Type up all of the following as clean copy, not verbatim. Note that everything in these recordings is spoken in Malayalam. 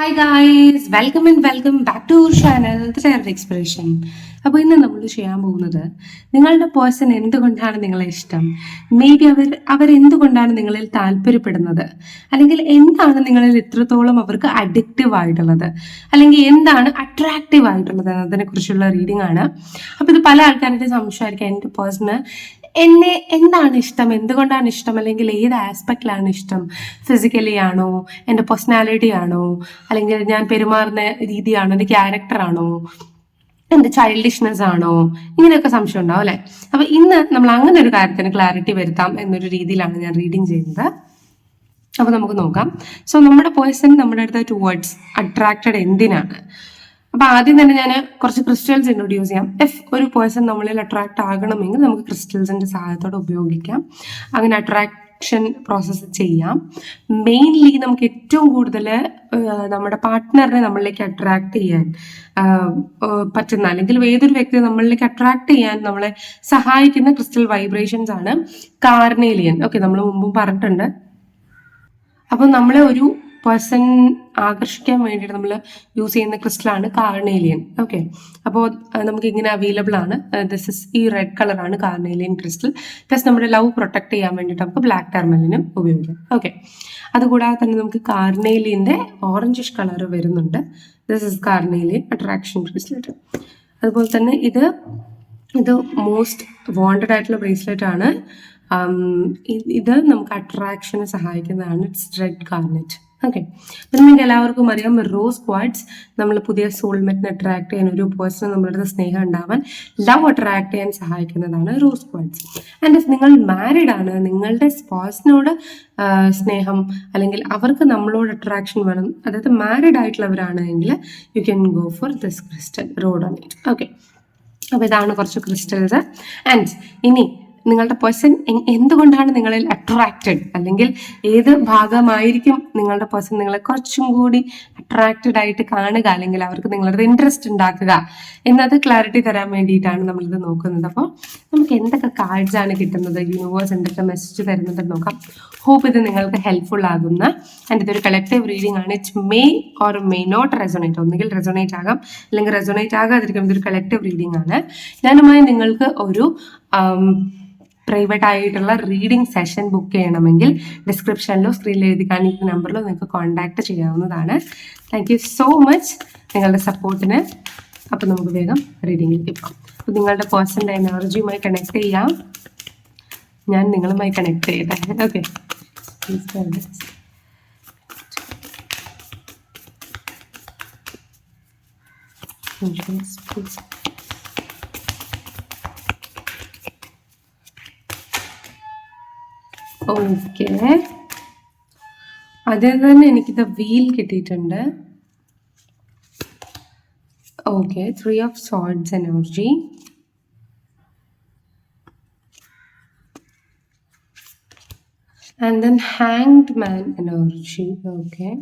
Hi guys, welcome and welcome back to our channel expression. അപ്പോൾ ഇന്ന് നമ്മൾ ചെയ്യാൻ പോകുന്നത് നിങ്ങളുടെ പേഴ്സൺ എന്തുകൊണ്ടാണ് നിങ്ങളെ ഇഷ്ടം, മേ ബി അവരെന്തുകൊണ്ടാണ് നിങ്ങളിൽ താല്പര്യപ്പെടുന്നത്, അല്ലെങ്കിൽ എന്താണ് നിങ്ങളിൽ ഇത്രത്തോളം അവർക്ക് അഡിക്റ്റീവ് ആയിട്ടുള്ളത്, അല്ലെങ്കിൽ എന്താണ് അട്രാക്റ്റീവ് ആയിട്ടുള്ളത് എന്നതിനെ കുറിച്ചുള്ള റീഡിംഗ് ആണ്. അപ്പോൾ ഇത് പല ആൾക്കാരുടെ സംശയമായിരിക്കും, എൻ്റെ പേഴ്സണ് എന്നെ എന്താണ് ഇഷ്ടം, എന്തുകൊണ്ടാണ് ഇഷ്ടം, അല്ലെങ്കിൽ ഏത് ആസ്പെക്റ്റിലാണ് ഇഷ്ടം, ഫിസിക്കലി ആണോ, എൻ്റെ പേഴ്സണാലിറ്റി ആണോ, അല്ലെങ്കിൽ ഞാൻ പെരുമാറുന്ന രീതിയാണോ, എൻ്റെ ക്യാരക്ടറാണോ, എൻ്റെ ചൈൽഡിഷ്നെസ് ആണോ, ഇങ്ങനെയൊക്കെ സംശയം ഉണ്ടാവും അല്ലെ. അപ്പൊ ഇന്ന് നമ്മൾ അങ്ങനെ ഒരു കാര്യത്തിന് ക്ലാരിറ്റി വരുത്താം എന്നൊരു രീതിയിലാണ് ഞാൻ റീഡിങ് ചെയ്യുന്നത്. അപ്പൊ നമുക്ക് നോക്കാം. സോ നമ്മുടെ പേഴ്സൺ നമ്മുടെ അടുത്ത് ടുവേർഡ്സ് അട്രാക്റ്റഡ് എന്തിനാണ്. അപ്പൊ ആദ്യം തന്നെ ഞാൻ കുറച്ച് ക്രിസ്റ്റൽസ് ഇൻട്രൊഡ്യൂസ് ചെയ്യാം. ഒരു പേഴ്സൺ നമ്മളിൽ അട്രാക്ട് ആകണമെങ്കിൽ നമുക്ക് ക്രിസ്റ്റൽസിന്റെ സഹായത്തോടെ ഉപയോഗിക്കാം, അങ്ങനെ അട്രാക്ഷൻ പ്രോസസ്സ് ചെയ്യാം. മെയിൻലി നമുക്ക് ഏറ്റവും കൂടുതൽ നമ്മുടെ പാർട്ട്ണറിനെ നമ്മളിലേക്ക് അട്രാക്ട് ചെയ്യാൻ പറ്റുന്ന, അല്ലെങ്കിൽ ഏതൊരു വ്യക്തിയെ നമ്മളിലേക്ക് അട്രാക്ട് ചെയ്യാൻ നമ്മളെ സഹായിക്കുന്ന ക്രിസ്റ്റൽ വൈബ്രേഷൻസ് ആണ് കാർണേലിയൻ. ഓക്കെ, നമ്മൾ മുമ്പും പറഞ്ഞിട്ടുണ്ട്. അപ്പോൾ നമ്മളെ ഒരു പേഴ്സൺ ആകർഷിക്കാൻ വേണ്ടിയിട്ട് നമ്മൾ യൂസ് ചെയ്യുന്ന ക്രിസ്റ്റലാണ് കാർണേലിയൻ. ഓക്കെ, അപ്പോൾ നമുക്ക് ഇങ്ങനെ അവൈലബിൾ ആണ്. ഈ റെഡ് കളറാണ് കാർണേലിയൻ ക്രിസ്റ്റൽ. പ്ലസ് നമ്മുടെ ലവ് പ്രൊട്ടക്ട് ചെയ്യാൻ വേണ്ടിയിട്ട് നമുക്ക് ബ്ലാക്ക് ടർമലിനും ഉപയോഗിക്കാം. ഓക്കെ, അതുകൂടാതെ തന്നെ നമുക്ക് കാർണേലിയൻ്റെ ഓറഞ്ചിഷ് കളർ വരുന്നുണ്ട്. This is carnelian attraction bracelet. അതുപോലെ തന്നെ ഇത് മോസ്റ്റ് വാണ്ടഡ് ആയിട്ടുള്ള ബ്രേസ്ലെറ്റ് ആണ്. ഇത് നമുക്ക് അട്രാക്ഷനെ സഹായിക്കുന്നതാണ്. It's red Carnot. ഓക്കെ, അപ്പം നിങ്ങൾക്ക് എല്ലാവർക്കും അറിയാം, റോസ് ക്വാർട്സ് നമ്മൾ പുതിയ സോൾമേറ്റിനെ അട്രാക്ട് ചെയ്യാൻ, ഒരു പേഴ്സൺ നമ്മുടെ അടുത്ത് സ്നേഹം ഉണ്ടാവാൻ, ലവ് അട്രാക്ട് ചെയ്യാൻ സഹായിക്കുന്നതാണ് റോസ് ക്വാർട്സ്. ആൻഡ് ഇഫ് നിങ്ങൾ മാരീഡ് ആണ്, നിങ്ങളുടെ സ്പോസിനോട് സ്നേഹം അല്ലെങ്കിൽ അവർക്ക് നമ്മളോട് അട്രാക്ഷൻ വേണം, അതായത് മാരീഡ് ആയിട്ടുള്ളവരാണെങ്കിൽ you can go for this crystal rhodonite. Okay, അപ്പോൾ ഇതാണ് കുറച്ച് ക്രിസ്റ്റൽസ്. ആൻഡ് ഇനി നിങ്ങളുടെ പേഴ്സൺ എന്തുകൊണ്ടാണ് നിങ്ങളിൽ അട്രാക്റ്റഡ്, അല്ലെങ്കിൽ ഏത് ഭാഗമായിരിക്കും നിങ്ങളുടെ പേഴ്സൺ നിങ്ങളെ കുറച്ചും കൂടി അട്രാക്റ്റഡ് ആയിട്ട് കാണുക, അല്ലെങ്കിൽ അവർക്ക് നിങ്ങളുടെ ഇൻട്രസ്റ്റ് ഉണ്ടാക്കുക എന്നത് ക്ലാരിറ്റി തരാൻ വേണ്ടിയിട്ടാണ് നമ്മളിത് നോക്കുന്നത്. അപ്പോൾ നമുക്ക് എന്തൊക്കെ കാർഡ്സ് ആണ് കിട്ടുന്നത്, യൂണിവേഴ്സ് എന്തൊക്കെ മെസ്സേജ് തരുന്നത് നോക്കാം. ഹോപ്പ് ഇത് നിങ്ങൾക്ക് ഹെൽപ്ഫുൾ ആകുന്ന. ആൻഡ് ഇതൊരു കളക്റ്റീവ് റീഡിംഗ് ആണ്. It's may or may not resonate. ഒന്നുകിൽ റെസൊണേറ്റ് ആകാം, അല്ലെങ്കിൽ റെസൊണേറ്റ് ആകാതിരിക്കും. ഇതൊരു കളക്റ്റീവ് റീഡിംഗ് ആണ്. ഞാനുമായി നിങ്ങൾക്ക് ഒരു പ്രൈവറ്റ് ആയിട്ടുള്ള റീഡിംഗ് സെഷൻ ബുക്ക് ചെയ്യണമെങ്കിൽ ഡിസ്ക്രിപ്ഷനിലോ സ്ക്രീനിൽ എഴുതി കാണിക്കുന്ന നമ്പറിലോ നിങ്ങൾക്ക് കോൺടാക്ട് ചെയ്യാവുന്നതാണ്. താങ്ക് യു സോ മച്ച് നിങ്ങളുടെ സപ്പോർട്ടിന്. അപ്പം നമുക്ക് വേഗം റീഡിങ്ങിലേക്ക് പോകാം. അപ്പം നിങ്ങളുടെ പേഴ്സൻ്റെ എനർജിയുമായി കണക്ട് ചെയ്യാം. ഞാൻ നിങ്ങളുമായി കണക്ട് ചെയ്യട്ടെ. Okay, please. ഓക്കെ, അതിൽ തന്നെ എനിക്കിത് വീൽ കിട്ടിയിട്ടുണ്ട്. Okay, 3 of Swords energy. And then Hanged Man energy. Okay.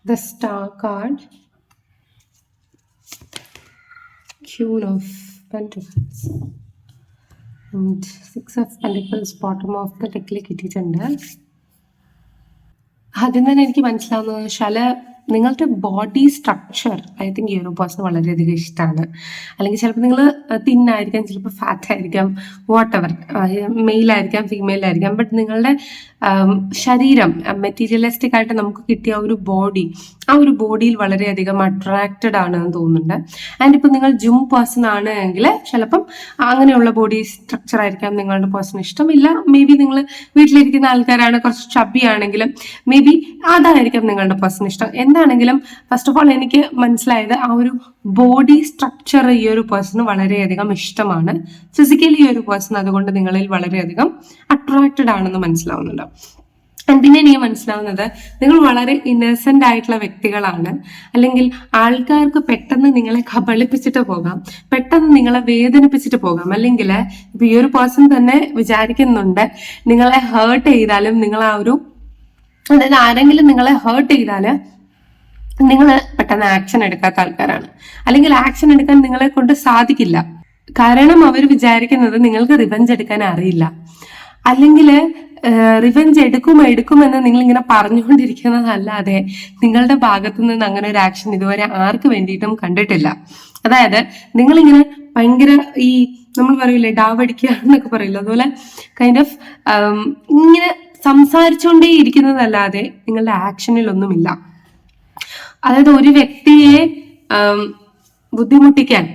The Star card. Queen of Pentacles. And 6 of Pentacles bottom of the deck കിട്ടിയിട്ടുണ്ട്. ആദ്യം തന്നെ എനിക്ക് മനസ്സിലാവുന്നത് നിങ്ങളുടെ ബോഡി സ്ട്രക്ചർ ഐ തിങ്ക് ഈ ഒരു പേഴ്സൺ വളരെയധികം ഇഷ്ടമാണ്. അല്ലെങ്കിൽ ചിലപ്പോൾ നിങ്ങൾ തിന്നായിരിക്കാം, ചിലപ്പോൾ ഫാറ്റ് ആയിരിക്കാം, വാട്ട് എവർ, മെയിൽ ആയിരിക്കാം, ഫീമെയിൽ ആയിരിക്കാം. ബട്ട് നിങ്ങളുടെ ശരീരം മെറ്റീരിയലിസ്റ്റിക് ആയിട്ട് നമുക്ക് കിട്ടിയ ഒരു ബോഡി, ആ ഒരു ബോഡിയിൽ വളരെയധികം അട്രാക്റ്റഡ് ആണെന്ന് തോന്നുന്നുണ്ട്. ആൻഡ് ഇപ്പം നിങ്ങൾ ജിം പേഴ്സൺ ആണ് എങ്കിൽ ചിലപ്പം അങ്ങനെയുള്ള ബോഡി സ്ട്രക്ചർ ആയിരിക്കാം നിങ്ങളുടെ പേഴ്സൺ ഇഷ്ടമില്ല. മേ ബി നിങ്ങൾ വീട്ടിലിരിക്കുന്ന ആൾക്കാരാണ്, കുറച്ച് ചബ്ബി ആണെങ്കിലും മേ ബി അതായിരിക്കാം നിങ്ങളുടെ പേഴ്സൺ ഇഷ്ടം. എന്താണെങ്കിലും ഫസ്റ്റ് ഓഫ് ഓൾ എനിക്ക് മനസ്സിലായത് ആ ഒരു ബോഡി സ്ട്രക്ചർ ഈ ഒരു പേഴ്സണ് വളരെയധികം ഇഷ്ടമാണ്. ഫിസിക്കലി ഈ ഒരു പേഴ്സൺ അതുകൊണ്ട് നിങ്ങളിൽ വളരെയധികം അട്രാക്റ്റഡ് ആണെന്ന് മനസ്സിലാവുന്നുണ്ട്. പിന്നെ എനിക്ക് മനസ്സിലാവുന്നത് നിങ്ങൾ വളരെ ഇന്നസെന്റ് ആയിട്ടുള്ള വ്യക്തികളാണ്. അല്ലെങ്കിൽ ആൾക്കാർക്ക് പെട്ടെന്ന് നിങ്ങളെ കബളിപ്പിച്ചിട്ട് പോകാം, പെട്ടെന്ന് നിങ്ങളെ വേദനിപ്പിച്ചിട്ട് പോകാം. അല്ലെങ്കിൽ ഇപ്പൊ ഈ ഒരു പേഴ്സൺ തന്നെ വിചാരിക്കുന്നുണ്ട് നിങ്ങളെ ഹേർട്ട് ചെയ്താലും, നിങ്ങൾ അതായത് ആരെങ്കിലും നിങ്ങളെ ഹേർട്ട് ചെയ്താല് നിങ്ങൾ പെട്ടെന്ന് ആക്ഷൻ എടുക്കാത്ത ആൾക്കാരാണ്. അല്ലെങ്കിൽ ആക്ഷൻ എടുക്കാൻ നിങ്ങളെ കൊണ്ട് സാധിക്കില്ല. കാരണം അവർ വിചാരിക്കുന്നത് നിങ്ങൾക്ക് റിവെഞ്ച് എടുക്കാൻ അറിയില്ല, അല്ലെങ്കിൽ റിവെഞ്ച് എടുക്കുമെന്ന് നിങ്ങൾ ഇങ്ങനെ പറഞ്ഞുകൊണ്ടിരിക്കുന്നതല്ലാതെ നിങ്ങളുടെ ഭാഗത്തു നിന്ന് അങ്ങനെ ഒരു ആക്ഷൻ ഇതുവരെ ആർക്ക് വേണ്ടിയിട്ടും കണ്ടിട്ടില്ല. അതായത് നിങ്ങളിങ്ങനെ ഭയങ്കര ഈ നമ്മൾ പറയൂലേ ഡാവടിക്കുക എന്നൊക്കെ പറയില്ല, അതുപോലെ കൈൻഡ് ഓഫ് ഇങ്ങനെ സംസാരിച്ചുകൊണ്ടേ ഇരിക്കുന്നതല്ലാതെ നിങ്ങളുടെ ആക്ഷനിലൊന്നുമില്ല. അതായത് ഒരു വ്യക്തിയെ ബുദ്ധിമുട്ടിക്കാൻ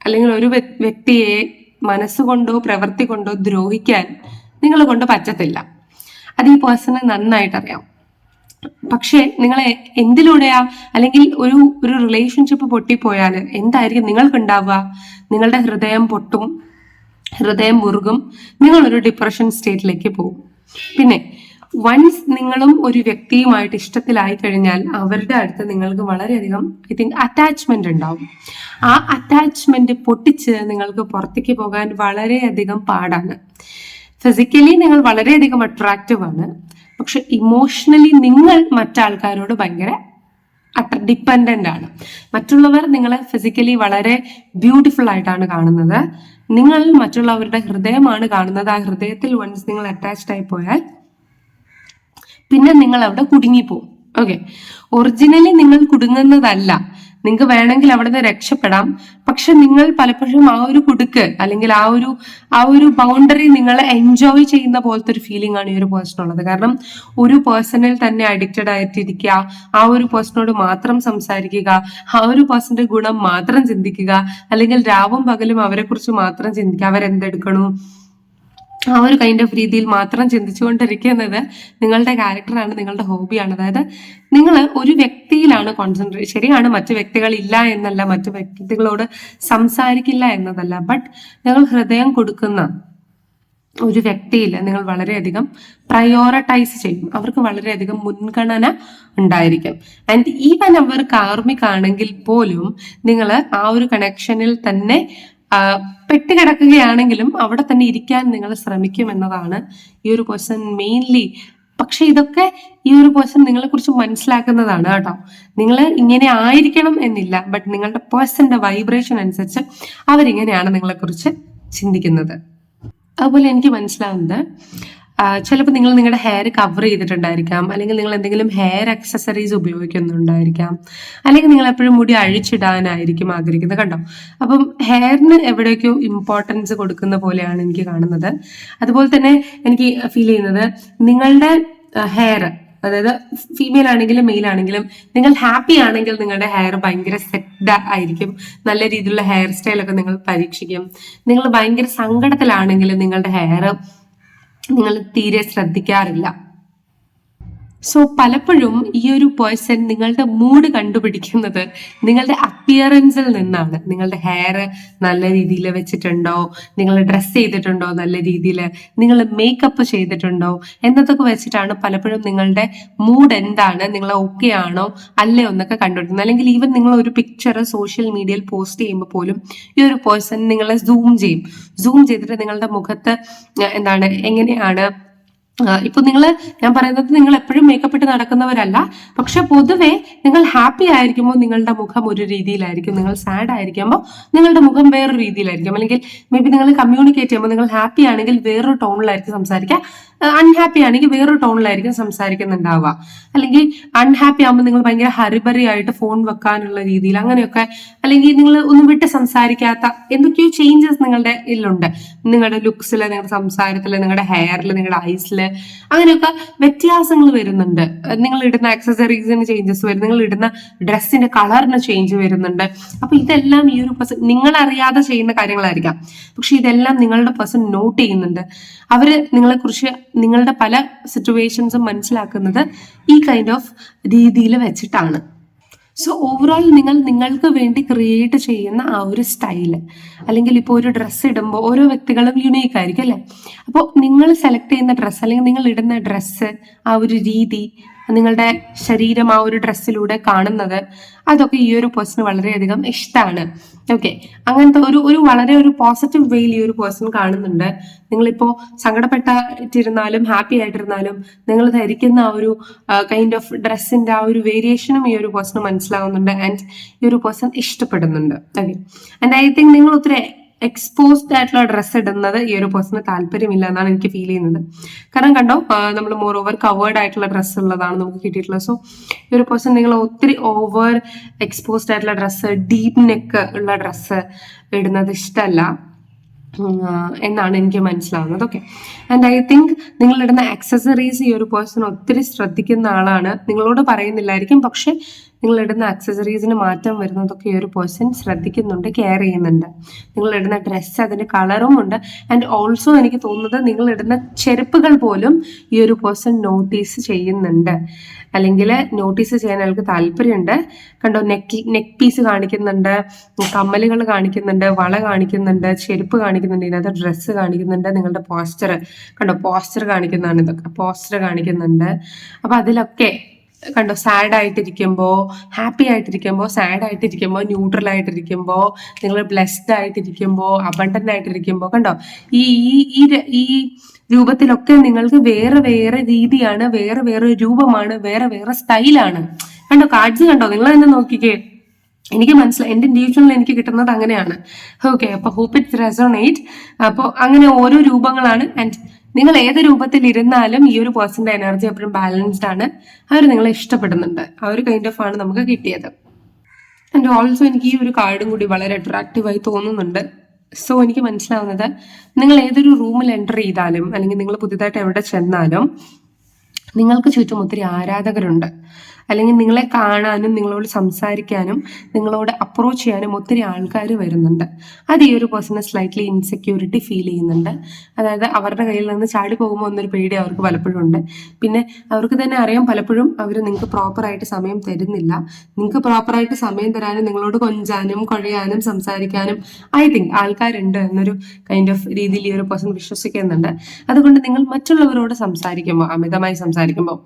അല്ലെങ്കിൽ ഒരു വ്യക്തിയെ മനസ്സുകൊണ്ടോ പ്രവൃത്തി കൊണ്ടോ ദ്രോഹിക്കാൻ നിങ്ങളെ കൊണ്ട് പറ്റത്തില്ല. അത് ഈ പേഴ്സണ് നന്നായിട്ട് അറിയാം. പക്ഷേ നിങ്ങളെ എന്തിലൂടെയാ, അല്ലെങ്കിൽ ഒരു റിലേഷൻഷിപ്പ് പൊട്ടിപ്പോയാൽ എന്തായിരിക്കും നിങ്ങൾക്ക് ഉണ്ടാവുക? നിങ്ങളുടെ ഹൃദയം പൊട്ടും, ഹൃദയം മുറുകും, നിങ്ങളൊരു ഡിപ്രഷൻ സ്റ്റേറ്റിലേക്ക് പോകും. പിന്നെ വൺസ് നിങ്ങളും ഒരു വ്യക്തിയുമായിട്ട് ഇഷ്ടത്തിലായി കഴിഞ്ഞാൽ അവരുടെ അടുത്ത് നിങ്ങൾക്ക് വളരെയധികം ഐ തിങ്ക് അറ്റാച്ച്മെന്റ് ഉണ്ടാവും. ആ അറ്റാച്ച്മെന്റ് പൊട്ടിച്ച് നിങ്ങൾക്ക് പുറത്തേക്ക് പോകാൻ വളരെയധികം പാടാണ്. ഫിസിക്കലി നിങ്ങൾ വളരെയധികം അട്രാക്റ്റീവ് ആണ്, പക്ഷെ ഇമോഷണലി നിങ്ങൾ മറ്റാൾക്കാരോട് ഭയങ്കര ഡിപ്പെൻഡന്റ് ആണ്. മറ്റുള്ളവർ നിങ്ങളെ ഫിസിക്കലി വളരെ ബ്യൂട്ടിഫുൾ ആയിട്ടാണ് കാണുന്നത്, നിങ്ങൾ മറ്റുള്ളവരുടെ ഹൃദയമാണ് കാണുന്നത്. ആ ഹൃദയത്തിൽ വൺസ് നിങ്ങൾ അറ്റാച്ച്ഡ് ആയി പോയാൽ പിന്നെ നിങ്ങൾ അവിടെ കുടുങ്ങിപ്പോവും. ഓക്കെ, ഒറിജിനലി നിങ്ങൾ കുടുങ്ങുന്നതല്ല, നിങ്ങൾക്ക് വേണമെങ്കിൽ അവിടെ നിന്ന് രക്ഷപ്പെടാം. പക്ഷെ നിങ്ങൾ പലപ്പോഴും ആ ഒരു കുടുക്ക് അല്ലെങ്കിൽ ആ ഒരു ബൗണ്ടറി നിങ്ങൾ എൻജോയ് ചെയ്യുന്ന പോലത്തെ ഒരു ഫീലിംഗ് ആണ് ഈ ഒരു പേഴ്സണുള്ളത്. കാരണം ഒരു പേഴ്സണിൽ തന്നെ അഡിക്റ്റഡ് ആയിട്ടിരിക്കുക, ആ ഒരു പേഴ്സണോട് മാത്രം സംസാരിക്കുക, ആ ഒരു പേഴ്സന്റെ ഗുണം മാത്രം ചിന്തിക്കുക, അല്ലെങ്കിൽ രാവും പകലും അവരെ കുറിച്ച് മാത്രം ചിന്തിക്കുക, അവരെന്തെടുക്കണു, ആ ഒരു കൈൻഡ് ഓഫ് രീതിയിൽ മാത്രം ചിന്തിച്ചുകൊണ്ടിരിക്കുന്നത് നിങ്ങളുടെ ക്യാരക്ടറാണ്, നിങ്ങളുടെ ഹോബിയാണ്. അതായത് നിങ്ങൾ ഒരു വ്യക്തിയിലാണ് കോൺസെൻട്രേറ്റ്. ശരിയാണ്, മറ്റു വ്യക്തികൾ ഇല്ല എന്നല്ല, മറ്റു വ്യക്തികളോട് സംസാരിക്കില്ല എന്നതല്ല, ബട്ട് നിങ്ങൾ ഹൃദയം കൊടുക്കുന്ന ഒരു വ്യക്തിയിൽ നിങ്ങൾ വളരെയധികം പ്രയോറിറ്റൈസ് ചെയ്യും, അവർക്ക് വളരെയധികം മുൻഗണന ഉണ്ടായിരിക്കും. ആൻഡ് ഈവൻ അവർ കാർമിക് ആണെങ്കിൽ പോലും നിങ്ങൾ ആ ഒരു കണക്ഷനിൽ തന്നെ പെട്ടുകിടക്കുകയാണെങ്കിലും അവിടെ തന്നെ ഇരിക്കാൻ നിങ്ങൾ ശ്രമിക്കും എന്നതാണ് ഈ ഒരു പേഴ്സൺ മെയിൻലി. പക്ഷെ ഇതൊക്കെ ഈ ഒരു പേഴ്സൺ നിങ്ങളെ കുറിച്ച് മനസ്സിലാക്കുന്നതാണ് കേട്ടോ. നിങ്ങൾ ഇങ്ങനെ ആയിരിക്കണം എന്നില്ല, ബട്ട് നിങ്ങളുടെ പേഴ്സന്റെ വൈബ്രേഷൻ അനുസരിച്ച് അവരിങ്ങനെയാണ് നിങ്ങളെ കുറിച്ച് ചിന്തിക്കുന്നത്. അതുപോലെ എനിക്ക് മനസ്സിലാവുന്നത് ചിലപ്പോൾ നിങ്ങൾ നിങ്ങളുടെ ഹെയർ കവർ ചെയ്തിട്ടുണ്ടായിരിക്കാം, അല്ലെങ്കിൽ നിങ്ങൾ എന്തെങ്കിലും ഹെയർ അക്സസറീസ് ഉപയോഗിക്കുന്നുണ്ടായിരിക്കാം, അല്ലെങ്കിൽ നിങ്ങൾ എപ്പോഴും മുടി അഴിച്ചിടാനായിരിക്കും ആഗ്രഹിക്കുന്നത്. കണ്ടോ, അപ്പം ഹെയറിന് എവിടേക്കോ ഇമ്പോർട്ടൻസ് കൊടുക്കുന്ന പോലെയാണ് എനിക്ക് കാണുന്നത്. അതുപോലെ തന്നെ എനിക്ക് ഫീൽ ചെയ്യുന്നത് നിങ്ങളുടെ ഹെയർ, അതായത് ഫീമെയിൽ ആണെങ്കിലും മെയിൽ ആണെങ്കിലും, നിങ്ങൾ ഹാപ്പി ആണെങ്കിൽ നിങ്ങളുടെ ഹെയർ ഭയങ്കര സെറ്റ് ആയിരിക്കും, നല്ല രീതിയിലുള്ള ഹെയർ സ്റ്റൈലൊക്കെ നിങ്ങൾ പരീക്ഷിക്കും. നിങ്ങൾ ഭയങ്കര സങ്കടത്തിലാണെങ്കിൽ നിങ്ങളുടെ ഹെയർ നിങ്ങൾ തീരെ ശ്രദ്ധിക്കാറില്ല. സോ പലപ്പോഴും ഈ ഒരു പേഴ്സൺ നിങ്ങളുടെ മൂഡ് കണ്ടുപിടിക്കുന്നത് നിങ്ങളുടെ അപ്പിയറൻസിൽ നിന്നാണ്. നിങ്ങളുടെ ഹെയർ നല്ല രീതിയിൽ വെച്ചിട്ടുണ്ടോ, നിങ്ങൾ ഡ്രസ് ചെയ്തിട്ടുണ്ടോ നല്ല രീതിയിൽ, നിങ്ങൾ മേക്കപ്പ് ചെയ്തിട്ടുണ്ടോ എന്നതൊക്കെ വെച്ചിട്ടാണ് പലപ്പോഴും നിങ്ങളുടെ മൂഡ് എന്താണ്, നിങ്ങൾ ഓക്കെ ആണോ അല്ലയോ എന്നൊക്കെ കണ്ടുപിടിക്കുന്നത്. അല്ലെങ്കിൽ ഈവൻ നിങ്ങൾ ഒരു പിക്ചർ സോഷ്യൽ മീഡിയയിൽ പോസ്റ്റ് ചെയ്യുമ്പോൾ പോലും ഈ ഒരു പേഴ്സൺ നിങ്ങളെ സൂം ചെയ്തിട്ട് നിങ്ങളുടെ മുഖത്ത് എന്താണ്, എങ്ങനെയാണ് ഇപ്പൊ ഞാൻ പറയുന്നത് നിങ്ങൾ എപ്പോഴും മേക്കപ്പ് ഇട്ട് നടക്കുന്നവരല്ല, പക്ഷെ പൊതുവെ നിങ്ങൾ ഹാപ്പി ആയിരിക്കുമ്പോൾ നിങ്ങളുടെ മുഖം ഒരു രീതിയിലായിരിക്കും, നിങ്ങൾ സാഡ് ആയിരിക്കുമ്പോൾ നിങ്ങളുടെ മുഖം വേറൊരു രീതിയിലായിരിക്കും, അല്ലെങ്കിൽ മേ ബി നിങ്ങൾ കമ്മ്യൂണിക്കേറ്റ് ചെയ്യുമ്പോൾ നിങ്ങൾ ഹാപ്പി ആണെങ്കിൽ വേറൊരു ടോണിലായിരിക്കും സംസാരിക്കുക, അൺഹാപ്പി ആണെങ്കിൽ വേറൊരു ടോണിലായിരിക്കും സംസാരിക്കുന്നുണ്ടാവുക. അല്ലെങ്കിൽ അൺഹാപ്പി ആകുമ്പോൾ നിങ്ങൾ ഭയങ്കര ഹരിബറി ആയിട്ട് ഫോൺ വെക്കാനുള്ള രീതിയിൽ അങ്ങനെയൊക്കെ, അല്ലെങ്കിൽ നിങ്ങൾ ഒന്നും വിട്ട് സംസാരിക്കാത്ത എന്തൊക്കെയോ ചേഞ്ചസ് നിങ്ങളുടെ ഇതിലുണ്ട്. നിങ്ങളുടെ ലുക്സിൽ, നിങ്ങളുടെ സംസാരത്തിൽ, നിങ്ങളുടെ ഹെയറിൽ, നിങ്ങളുടെ ഐസിൽ, അങ്ങനെയൊക്കെ വ്യത്യാസങ്ങൾ വരുന്നുണ്ട്. നിങ്ങൾ ഇടുന്ന ആക്സസറീസിന് ചേഞ്ചസ് വരും, നിങ്ങൾ ഇടുന്ന ഡ്രസ്സിന്റെ കളറിന് ചേഞ്ച് വരുന്നുണ്ട്. അപ്പൊ ഇതെല്ലാം ഈ ഒരു പേഴ്സൺ നിങ്ങൾ അറിയാതെ ചെയ്യുന്ന കാര്യങ്ങളായിരിക്കാം, പക്ഷെ ഇതെല്ലാം നിങ്ങളുടെ പേഴ്സൺ നോട്ട് ചെയ്യുന്നുണ്ട്. അവര് നിങ്ങളെ കുറിച്ച്, നിങ്ങളുടെ പല സിറ്റുവേഷൻസും മനസ്സിലാക്കുന്നത് ഈ കൈൻഡ് ഓഫ് രീതിയിൽ വെച്ചിട്ടാണ്. സോ ഓവറോൾ നിങ്ങൾക്ക് വേണ്ടി ക്രിയേറ്റ് ചെയ്യുന്ന ആ ഒരു സ്റ്റൈല്, അല്ലെങ്കിൽ ഇപ്പോൾ ഒരു ഡ്രസ്സ് ഇടുമ്പോൾ ഓരോ വ്യക്തികളും യുണീക്ക് ആയിരിക്കും അല്ലേ. അപ്പോൾ നിങ്ങൾ സെലക്ട് ചെയ്യുന്ന ഡ്രസ്സ്, അല്ലെങ്കിൽ നിങ്ങൾ ഇടുന്ന ഡ്രസ്സ്, ആ ഒരു രീതി, നിങ്ങളുടെ ശരീരം ആ ഒരു ഡ്രസ്സിലൂടെ കാണുന്നത്, അതൊക്കെ ഈ ഒരു പേഴ്സൺ വളരെയധികം ഇഷ്ടമാണ്. ഓക്കെ, അങ്ങനത്തെ ഒരു വളരെ ഒരു പോസിറ്റീവ് വേയിൽ ഈ ഒരു പേഴ്സൺ കാണുന്നുണ്ട്. നിങ്ങളിപ്പോ സങ്കടപ്പെട്ടിരുന്നാലും ഹാപ്പി ആയിട്ടിരുന്നാലും നിങ്ങൾ ധരിക്കുന്ന ആ ഒരു കൈൻഡ് ഓഫ് ഡ്രസ്സിന്റെ ആ ഒരു വേരിയേഷനും ഈ ഒരു പേഴ്സൺ മനസ്സിലാവുന്നുണ്ട്, ആൻഡ് ഈ ഒരു പേഴ്സൺ ഇഷ്ടപ്പെടുന്നുണ്ട്. ഓക്കെ, ആൻഡ് ഐ തിങ്ക് നിങ്ങൾ ഒത്തിരി എക്സ്പോസ്ഡ് ആയിട്ടുള്ള ഡ്രസ്സ് ഇടുന്നത് ഈ ഒരു പേഴ്സണ് താല്പര്യമില്ല എന്നാണ് എനിക്ക് ഫീൽ ചെയ്യുന്നത്. കാരണം കണ്ടോ, നമ്മൾ മോർ ഓവർ കവേർഡ് ആയിട്ടുള്ള ഡ്രസ്സ് ഉള്ളതാണ് നമുക്ക് കിട്ടിയിട്ടുള്ളത്. സോ ഈ ഒരു പേഴ്സൺ നിങ്ങൾ ഒത്തിരി ഓവർ എക്സ്പോസ്ഡ് ആയിട്ടുള്ള ഡ്രസ്സ്, ഡീപ്പ് നെക്ക് ഉള്ള ഡ്രസ്സ് ഇടുന്നത് ഇഷ്ടമല്ല എന്നാണ് എനിക്ക് മനസ്സിലാവുന്നത്. ഓക്കെ, ആൻഡ് ഐ തിങ്ക് നിങ്ങളിടുന്ന ആക്സസറീസ് ഈ ഒരു പേഴ്സൺ ഒത്തിരി ശ്രദ്ധിക്കുന്ന ആളാണ്. നിങ്ങളോട് പറയുന്നില്ലായിരിക്കും, പക്ഷെ നിങ്ങളിടുന്ന ആക്സസറീസിന് മാറ്റം വരുന്നതൊക്കെ ഈ ഒരു പേഴ്സൺ ശ്രദ്ധിക്കുന്നുണ്ട്, കെയർ ചെയ്യുന്നുണ്ട്. നിങ്ങളിടുന്ന ഡ്രസ്സ്, അതിന്റെ കളറും ഉണ്ട്. ആൻഡ് ഓൾസോ എനിക്ക് തോന്നുന്നത് നിങ്ങളിടുന്ന ചെരുപ്പുകൾ പോലും ഈ ഒരു പേഴ്സൺ നോട്ടീസ് ചെയ്യുന്നുണ്ട്, അല്ലെങ്കിൽ നോട്ടീസ് ചെയ്യാൻ അയാൾക്ക് താല്പര്യമുണ്ട്. കണ്ടോ, നെക്ക് പീസ് കാണിക്കുന്നുണ്ട്, കമ്മലുകൾ കാണിക്കുന്നുണ്ട്, വള കാണിക്കുന്നുണ്ട്, ചെരുപ്പ് കാണിക്കുന്നുണ്ട്, ഇതിനകത്ത് ഡ്രസ്സ് കാണിക്കുന്നുണ്ട്. നിങ്ങളുടെ പോസ്റ്റർ കണ്ടോ, പോസ്റ്റർ കാണിക്കുന്നതാണ് ഇതൊക്കെ, പോസ്റ്റർ കാണിക്കുന്നുണ്ട്. അപ്പൊ അതിലൊക്കെ കണ്ടോ, സാഡ് ആയിട്ടിരിക്കുമ്പോ, ഹാപ്പി ആയിട്ടിരിക്കുമ്പോ, സാഡ് ആയിട്ടിരിക്കുമ്പോ, ന്യൂട്രൽ ആയിട്ടിരിക്കുമ്പോ, നിങ്ങൾ ബ്ലെസ്ഡ് ആയിട്ടിരിക്കുമ്പോ, അബണ്ടന്റ് ആയിട്ടിരിക്കുമ്പോ, കണ്ടോ ഈ ഈ ഈ രൂപത്തിലൊക്കെ നിങ്ങൾക്ക് വേറെ വേറെ രീതിയാണ്, വേറെ വേറെ രൂപമാണ്, വേറെ വേറെ സ്റ്റൈലാണ്. കണ്ടോ കാർഡ്സ് കണ്ടോ, നിങ്ങൾ തന്നെ നോക്കിക്കേ. എനിക്ക് മനസ്സിലായി, എന്റെ ഇൻഡിവിജ്വലിൽ എനിക്ക് കിട്ടുന്നത് അങ്ങനെയാണ്. ഓക്കെ, അപ്പൊ ഹോപ്പ് ഇറ്റ് റെസോണേറ്റ്. അപ്പോൾ അങ്ങനെ ഓരോ രൂപങ്ങളാണ്. ആൻഡ് നിങ്ങൾ ഏത് രൂപത്തിൽ ഇരുന്നാലും ഈ ഒരു പേഴ്സന്റെ എനർജി എപ്പോഴും ബാലൻസ്ഡ് ആണ്. അവർ നിങ്ങളെ ഇഷ്ടപ്പെടുന്നുണ്ട്. ആ ഒരു കൈൻഡ് ഓഫ് ആണ് നമുക്ക് കിട്ടിയത്. ആൻഡ് ഓൾസോ എനിക്ക് ഈ ഒരു കാർഡും കൂടി വളരെ അട്രാക്റ്റീവായി തോന്നുന്നുണ്ട്. സോ എനിക്ക് മനസ്സിലാവുന്നത്, നിങ്ങൾ ഏതൊരു റൂമിൽ എൻ്റർ ചെയ്താലും, അല്ലെങ്കിൽ നിങ്ങൾ പുതിയതായിട്ട് എവിടെ ചെന്നാലും, നിങ്ങൾക്ക് ചുറ്റും ഒത്തിരി ആരാധകരുണ്ട്. അല്ലെങ്കിൽ നിങ്ങളെ കാണാനും നിങ്ങളോട് സംസാരിക്കാനും നിങ്ങളോട് അപ്രോച്ച് ചെയ്യാനും ഒത്തിരി ആൾക്കാർ വരുന്നുണ്ട്. അത് ഈ ഒരു പേഴ്സണെ സ്ലൈറ്റ്ലി ഇൻസെക്യൂരിറ്റി ഫീൽ ചെയ്യുന്നുണ്ട്. അതായത് അവരുടെ കയ്യിൽ നിന്ന് ചാടി പോകുമ്പോൾ എന്നൊരു പേടി അവർക്ക് പലപ്പോഴും ഉണ്ട്. പിന്നെ അവർക്ക് തന്നെ അറിയാം, പലപ്പോഴും അവർ നിങ്ങൾക്ക് പ്രോപ്പറായിട്ട് സമയം തരുന്നില്ല. നിങ്ങൾക്ക് പ്രോപ്പറായിട്ട് സമയം തരാനും നിങ്ങളോട് കൊഞ്ചാനും കുഴയാനും സംസാരിക്കാനും ഐ തിങ്ക് ആൾക്കാരുണ്ട് എന്നൊരു കൈൻഡ് ഓഫ് രീതിയിൽ ഈ ഒരു പേഴ്സൺ വിശ്വസിക്കുന്നുണ്ട്. അതുകൊണ്ട് നിങ്ങൾ മറ്റുള്ളവരോട് സംസാരിക്കുമ്പോൾ, അമിതമായി സംസാരിക്കുമ്പോൾ,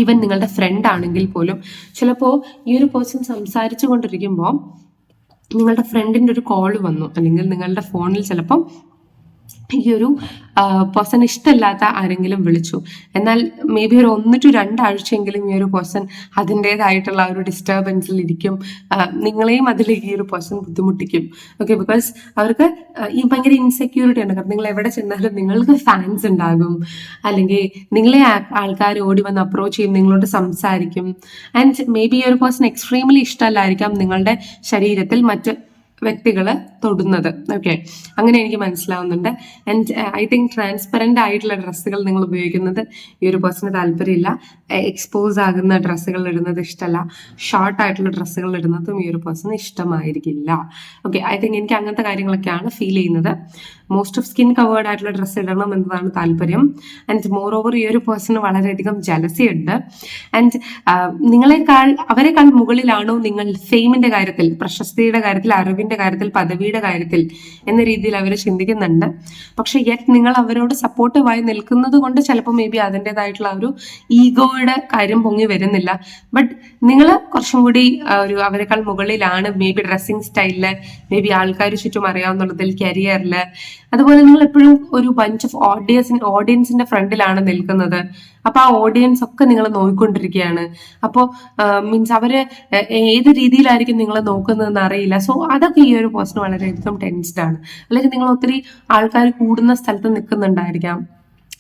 ഈവൻ നിങ്ങളുടെ ഫ്രണ്ട് ആണെങ്കിൽ പോലും ചിലപ്പോൾ ഈ ഒരു പേഴ്സൺ സംസാരിച്ചു കൊണ്ടിരിക്കുമ്പോൾ നിങ്ങളുടെ ഫ്രണ്ടിൻ്റെ ഒരു കോൾ വന്നു, അല്ലെങ്കിൽ നിങ്ങളുടെ ഫോണിൽ ചിലപ്പോൾ ഈ ഒരു പേഴ്സൺ ഇഷ്ടമില്ലാത്ത ആരെങ്കിലും വിളിച്ചു. എന്നാൽ മേ ബി ഒരു 1 to 2 ആഴ്ചയെങ്കിലും ഈ ഒരു പേഴ്സൺ അതിൻ്റെതായിട്ടുള്ള ഒരു ഡിസ്റ്റർബൻസിൽ ഇരിക്കും. നിങ്ങളെയും അതിൽ ഈ ഒരു പേഴ്സൺ ബുദ്ധിമുട്ടിക്കും. ഓക്കെ, ബിക്കോസ് അവർക്ക് ഈ ഭയങ്കര ഇൻസെക്യൂരിറ്റി ഉണ്ട്. കാരണം നിങ്ങൾ എവിടെ ചെന്നാലും നിങ്ങൾക്ക് ഫാൻസ് ഉണ്ടാകും, അല്ലെങ്കിൽ നിങ്ങളെ ആൾക്കാർ ഓടി വന്ന് അപ്രോച്ച് ചെയ്യും, നിങ്ങളോട് സംസാരിക്കും. ആൻഡ് മേ ബി ഈ ഒരു പേഴ്സൺ എക്സ്ട്രീംലി ഇഷ്ടമല്ലായിരിക്കാം നിങ്ങളുടെ ശരീരത്തിൽ മറ്റ് വ്യക്തികൾ തൊടുന്നത്. ഓക്കെ, അങ്ങനെ എനിക്ക് മനസ്സിലാവുന്നുണ്ട്. ആൻഡ് ഐ തിങ്ക് ട്രാൻസ്പെറൻ്റ് ആയിട്ടുള്ള ഡ്രസ്സുകൾ നിങ്ങൾ ഉപയോഗിക്കുന്നത് ഈ ഒരു പേഴ്സണ് താല്പര്യമില്ല. എക്സ്പോസ് ആകുന്ന ഡ്രസ്സുകൾ ഇടുന്നത് ഇഷ്ടമല്ല. ഷോർട്ട് ആയിട്ടുള്ള ഡ്രസ്സുകൾ ഇടുന്നതും ഈ ഒരു പേഴ്സണ് ഇഷ്ടമായിരിക്കില്ല. ഓക്കെ, ഐ തിങ്ക് എനിക്ക് അങ്ങനത്തെ കാര്യങ്ങളൊക്കെയാണ് ഫീൽ ചെയ്യുന്നത്. മോസ്റ്റ് ഓഫ് സ്കിൻ കവേർഡ് ആയിട്ടുള്ള ഡ്രസ്സ് ഇടണം എന്നതാണ് താല്പര്യം. ആൻഡ് മോർ ഓവർ ഈ ഒരു പേഴ്സണ് വളരെയധികം ജലസി ഉണ്ട്. ആൻഡ് അവരെക്കാൾ മുകളിലാണോ നിങ്ങൾ ഫെയിമിന്റെ കാര്യത്തിൽ, പ്രശസ്തിയുടെ കാര്യത്തിൽ, അറിവിന്റെ കാര്യത്തിൽ, പദവിയുടെ കാര്യത്തിൽ എന്ന രീതിയിൽ അവർ ചിന്തിക്കുന്നുണ്ട്. പക്ഷെ യെറ്റ് നിങ്ങൾ അവരോട് സപ്പോർട്ടീവായി നിൽക്കുന്നത് കൊണ്ട് ചിലപ്പോൾ മേ ബി അതിൻ്റെതായിട്ടുള്ള ഒരു ഈഗോയുടെ കാര്യം പൊങ്ങി വരുന്നില്ല. ബട്ട് നിങ്ങൾ കുറച്ചും കൂടി ഒരു അവരെക്കാൾ മുകളിലാണ്. മേ ബി ഡ്രസ്സിങ് സ്റ്റൈലില്, മേ ബി ആൾക്കാർ ചുറ്റും അറിയാവുന്നുള്ളതിൽ, കരിയറില്. അതുപോലെ നിങ്ങൾ എപ്പോഴും ഒരു ബഞ്ച് ഓഫ് ഓഡിയൻസിന്റെ ഫ്രണ്ടിലാണ് നിൽക്കുന്നത്. അപ്പൊ ആ ഓഡിയൻസ് ഒക്കെ നിങ്ങൾ നോക്കിക്കൊണ്ടിരിക്കുകയാണ്. അപ്പോൾ മീൻസ് അവര് ഏത് രീതിയിലായിരിക്കും നിങ്ങൾ നോക്കുന്നതെന്ന് അറിയില്ല. സോ അതൊക്കെ ഈ ഒരു പേഴ്സൺ വളരെയധികം ടെൻസ്ഡ് ആണ്. അല്ലെങ്കിൽ നിങ്ങൾ ഒത്തിരി ആൾക്കാർ കൂടുന്ന സ്ഥലത്ത് നിൽക്കുന്നുണ്ടായിരിക്കാം,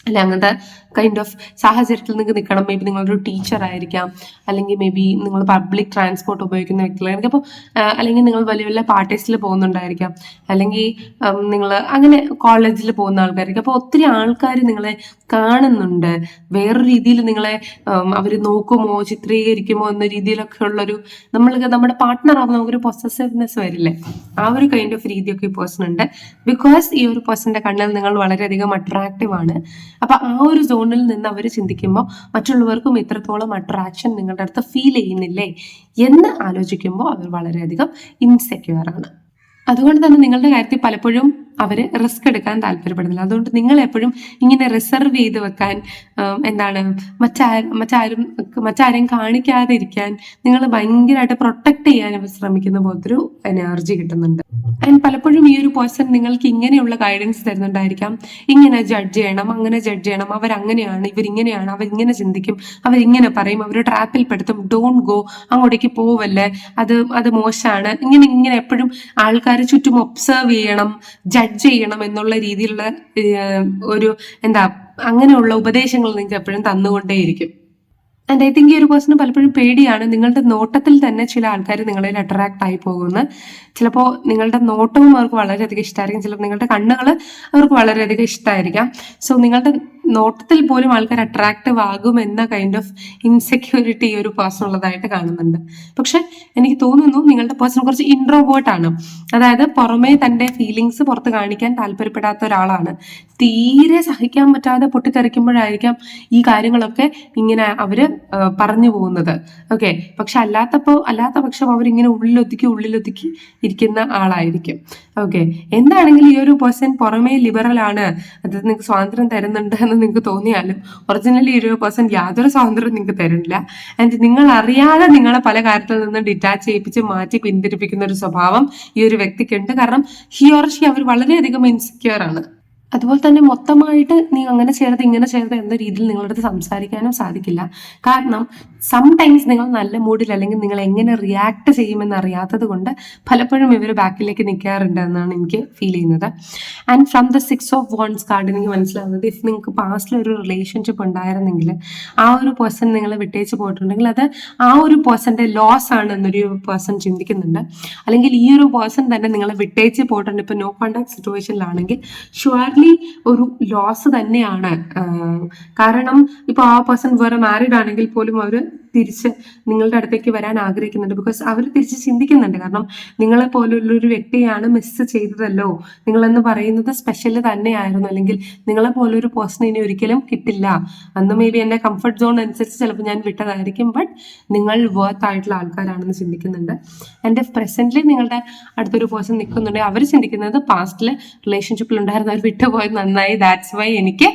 അല്ലെ അങ്ങനത്തെ കൈൻഡ് ഓഫ് സാഹചര്യത്തിൽ നിങ്ങൾക്ക് നിൽക്കണം. മേ ബി നിങ്ങളൊരു ടീച്ചർ ആയിരിക്കാം, അല്ലെങ്കിൽ മേ ബി നിങ്ങൾ പബ്ലിക് ട്രാൻസ്പോർട്ട് ഉപയോഗിക്കുന്ന വ്യക്തികളായിരിക്കും. അപ്പോൾ അല്ലെങ്കിൽ നിങ്ങൾ വലിയ വലിയ പാർട്ടീസിൽ പോകുന്നുണ്ടായിരിക്കാം, അല്ലെങ്കിൽ നിങ്ങൾ അങ്ങനെ കോളേജിൽ പോകുന്ന ആൾക്കാരായിരിക്കും. അപ്പോൾ ഒത്തിരി ആൾക്കാർ നിങ്ങളെ കാണുന്നുണ്ട്. വേറൊരു രീതിയിൽ നിങ്ങളെ അവർ നോക്കുമോ, ചിത്രീകരിക്കുമോ എന്ന രീതിയിലൊക്കെ ഉള്ളൊരു, നമ്മുടെ പാർട്ട്ണർ ആവുമ്പോൾ നമുക്കൊരു പൊസസീവ്നെസ് വരില്ലേ, ആ ഒരു കൈൻഡ് ഓഫ് രീതിയൊക്കെ ഈ പേഴ്സൺ ഉണ്ട്. ബിക്കോസ് ഈ ഒരു പേഴ്സന്റെ കണ്ണിൽ നിങ്ങൾ വളരെയധികം അട്രാക്റ്റീവ് ആണ്. അപ്പൊ ആ ഒരു സോണിൽ നിന്ന് അവർ ചിന്തിക്കുമ്പോൾ മറ്റുള്ളവർക്കും ഇത്രത്തോളം അട്രാക്ഷൻ നിങ്ങളുടെ അടുത്ത് ഫീൽ ചെയ്യുന്നില്ലേ എന്ന് ആലോചിക്കുമ്പോൾ അവർ വളരെയധികം ഇൻസെക്യൂർ ആണ്. അതുകൊണ്ട് തന്നെ നിങ്ങളുടെ കാര്യത്തിൽ പലപ്പോഴും അവര് റിസ്ക് എടുക്കാൻ താല്പര്യപ്പെടുന്നില്ല. അതുകൊണ്ട് നിങ്ങൾ എപ്പോഴും ഇങ്ങനെ റിസർവ് ചെയ്ത് വെക്കാൻ, എന്താണ്, മറ്റാരും കാണിക്കാതിരിക്കാൻ നിങ്ങൾ ഭയങ്കരമായിട്ട് പ്രൊട്ടക്ട് ചെയ്യാൻ ശ്രമിക്കുന്ന പോലത്തെ ഒരു എനർജി കിട്ടുന്നുണ്ട്. ആൻഡ് പലപ്പോഴും ഈ ഒരു പേഴ്സൺ നിങ്ങൾക്ക് ഇങ്ങനെയുള്ള ഗൈഡൻസ് തരുന്നുണ്ടായിരിക്കാം. ഇങ്ങനെ ജഡ്ജ് ചെയ്യണം, അങ്ങനെ ജഡ്ജ് ചെയ്യണം, അവരങ്ങനെയാണ്, ഇവരിങ്ങനെയാണ്, അവരിങ്ങനെ ചിന്തിക്കും, അവരിങ്ങനെ പറയും, അവർ ട്രാപ്പിൽ പെടുത്തും, ഡോണ്ട് ഗോ, അങ്ങോട്ടേക്ക് പോവല്ലേ, അത് മോശമാണ്, ഇങ്ങനെ എപ്പോഴും ആൾക്കാർ ചുറ്റും ഒബ്സർവ് ചെയ്യണം, ജഡ്ജ് ചെയ്യണം എന്നുള്ള രീതിയിലുള്ള ഒരു അങ്ങനെയുള്ള ഉപദേശങ്ങൾ നിങ്ങൾക്ക് എപ്പോഴും തന്നുകൊണ്ടേയിരിക്കും. ആൻഡ് ഐ തിങ്ക് ഈ ഒരു പേഴ്സണ് പലപ്പോഴും പേടിയാണ് നിങ്ങളുടെ നോട്ടത്തിൽ തന്നെ ചില ആൾക്കാർ നിങ്ങളിൽ അട്രാക്ട് ആയി പോകുന്നത്. ചിലപ്പോൾ നിങ്ങളുടെ നോട്ടവും അവർക്ക് വളരെയധികം ഇഷ്ടമായിരിക്കും, ചിലപ്പോൾ നിങ്ങളുടെ കണ്ണുകൾ അവർക്ക് വളരെയധികം ഇഷ്ടമായിരിക്കാം. സോ നിങ്ങളുടെ നോട്ടത്തിൽ പോലും ആൾക്കാർ അട്രാക്റ്റീവ് ആകും എന്ന കൈൻഡ് ഓഫ് ഇൻസെക്യൂരിറ്റി ഈ ഒരു പേഴ്സൺ ഉള്ളതായിട്ട് കാണുന്നുണ്ട്. പക്ഷെ എനിക്ക് തോന്നുന്നു നിങ്ങളുടെ പേഴ്സൺ കുറച്ച് ഇൻട്രോവേർട്ട് ആണ്. അതായത് പുറമേ തന്റെ ഫീലിങ്സ് പുറത്ത് കാണിക്കാൻ താല്പര്യപ്പെടാത്ത ഒരാളാണ്. തീരെ സഹിക്കാൻ പറ്റാതെ പൊട്ടിത്തെറിക്കുമ്പോഴായിരിക്കാം ഈ കാര്യങ്ങളൊക്കെ ഇങ്ങനെ അവര് പറഞ്ഞു പോകുന്നത്. ഓക്കെ, പക്ഷെ അല്ലാത്ത പക്ഷം അവരിങ്ങനെ ഉള്ളിലൊതുക്കി ഇരിക്കുന്ന ആളായിരിക്കും. ഓക്കെ, എന്താണെങ്കിലും ഈ ഒരു പേഴ്സൺ പുറമേ ലിബറൽ ആണ്, അത് നിങ്ങൾക്ക് സ്വാതന്ത്ര്യം തരുന്നുണ്ട് എന്ന് നിങ്ങൾക്ക് തോന്നിയാലും ഒറിജിനലി ഈ ഒരു പേഴ്സൺ യാതൊരു സ്വാതന്ത്ര്യം നിങ്ങൾക്ക് തരുന്നില്ല. ആൻഡ് നിങ്ങൾ അറിയാതെ നിങ്ങളെ പല കാര്യത്തിൽ നിന്ന് ഡിറ്റാച്ച് ചെയ്യിപ്പിച്ച് മാറ്റി പിന്തിരിപ്പിക്കുന്ന ഒരു സ്വഭാവം ഈ ഒരു വ്യക്തിക്കുണ്ട്. കാരണം ഹി ഓർ ഷി അവർ വളരെയധികം ഇൻസെക്യൂർ ആണ്. അതുപോലെ തന്നെ മൊത്തമായിട്ട് നീ അങ്ങനെ ചെയ്യരുത് ഇങ്ങനെ ചെയ്യരുത് എന്ന രീതിയിൽ നിങ്ങളുടെ അടുത്ത് സംസാരിക്കാനും സാധിക്കില്ല. കാരണം സംടൈംസ് നിങ്ങൾ നല്ല മൂഡിൽ അല്ലെങ്കിൽ നിങ്ങൾ എങ്ങനെ റിയാക്ട് ചെയ്യുമെന്ന് അറിയാത്തത് കൊണ്ട് പലപ്പോഴും ഇവർ ബാക്കിലേക്ക് നിൽക്കാറുണ്ട് എന്നാണ് എനിക്ക് ഫീൽ ചെയ്യുന്നത്. And from the 6 of wands card എനിക്ക് മനസ്സിലാവുന്നത്, ഇഫ് നിങ്ങൾക്ക് പാസ്റ്റിൽ ഒരു റിലേഷൻഷിപ്പ് ഉണ്ടായിരുന്നെങ്കിൽ ആ ഒരു പേഴ്സൺ നിങ്ങളെ വിട്ടേച്ച് പോയിട്ടുണ്ടെങ്കിൽ അത് ആ ഒരു പേഴ്സന്റെ ലോസ് ആണ് എന്നൊരു പേഴ്സൺ ചിന്തിക്കുന്നുണ്ട്. അല്ലെങ്കിൽ ഈ ഒരു പേഴ്സൺ തന്നെ നിങ്ങളെ വിട്ടേച്ച് പോയിട്ടുണ്ട്, ഇപ്പൊ നോ കോണ്ടാക്ട് സിറ്റുവേഷനിലാണെങ്കിൽ ഷുവർലി ഒരു ലോസ് തന്നെയാണ്. കാരണം ഇപ്പൊ ആ പേഴ്സൺ വേറെ മാരീഡ് ആണെങ്കിൽ പോലും അവര് തിരിച്ച് നിങ്ങളുടെ അടുത്തേക്ക് വരാൻ ആഗ്രഹിക്കുന്നുണ്ട്. ബിക്കോസ് അവർ തിരിച്ച് ചിന്തിക്കുന്നുണ്ട്. കാരണം നിങ്ങളെ പോലുള്ളൊരു വ്യക്തിയാണ് മിസ് ചെയ്തതല്ലോ, നിങ്ങളെന്ന് പറയുന്നത് സ്പെഷ്യൽ തന്നെയായിരുന്നു, അല്ലെങ്കിൽ നിങ്ങളെ പോലൊരു പേഴ്സൺ ഇനി ഒരിക്കലും കിട്ടില്ല, അന്ന് മേ ബി എന്റെ കംഫർട്ട് സോൺ അനുസരിച്ച് ചിലപ്പോൾ ഞാൻ വിട്ടതായിരിക്കും, ബട്ട് നിങ്ങൾ വർത്ത് ആയിട്ടുള്ള ആൾക്കാരാണെന്ന് ചിന്തിക്കുന്നുണ്ട്. എൻ്റെ പ്രസന്റ്ലി നിങ്ങളുടെ അടുത്തൊരു പേഴ്സൺ നിൽക്കുന്നുണ്ട്, അവർ ചിന്തിക്കുന്നത് പാസ്റ്റിൽ റിലേഷൻഷിപ്പിൽ ഉണ്ടായിരുന്ന അവർ വിട്ടുപോയത് നന്നായി, ദാറ്റ്സ് വൈ എനിക്ക്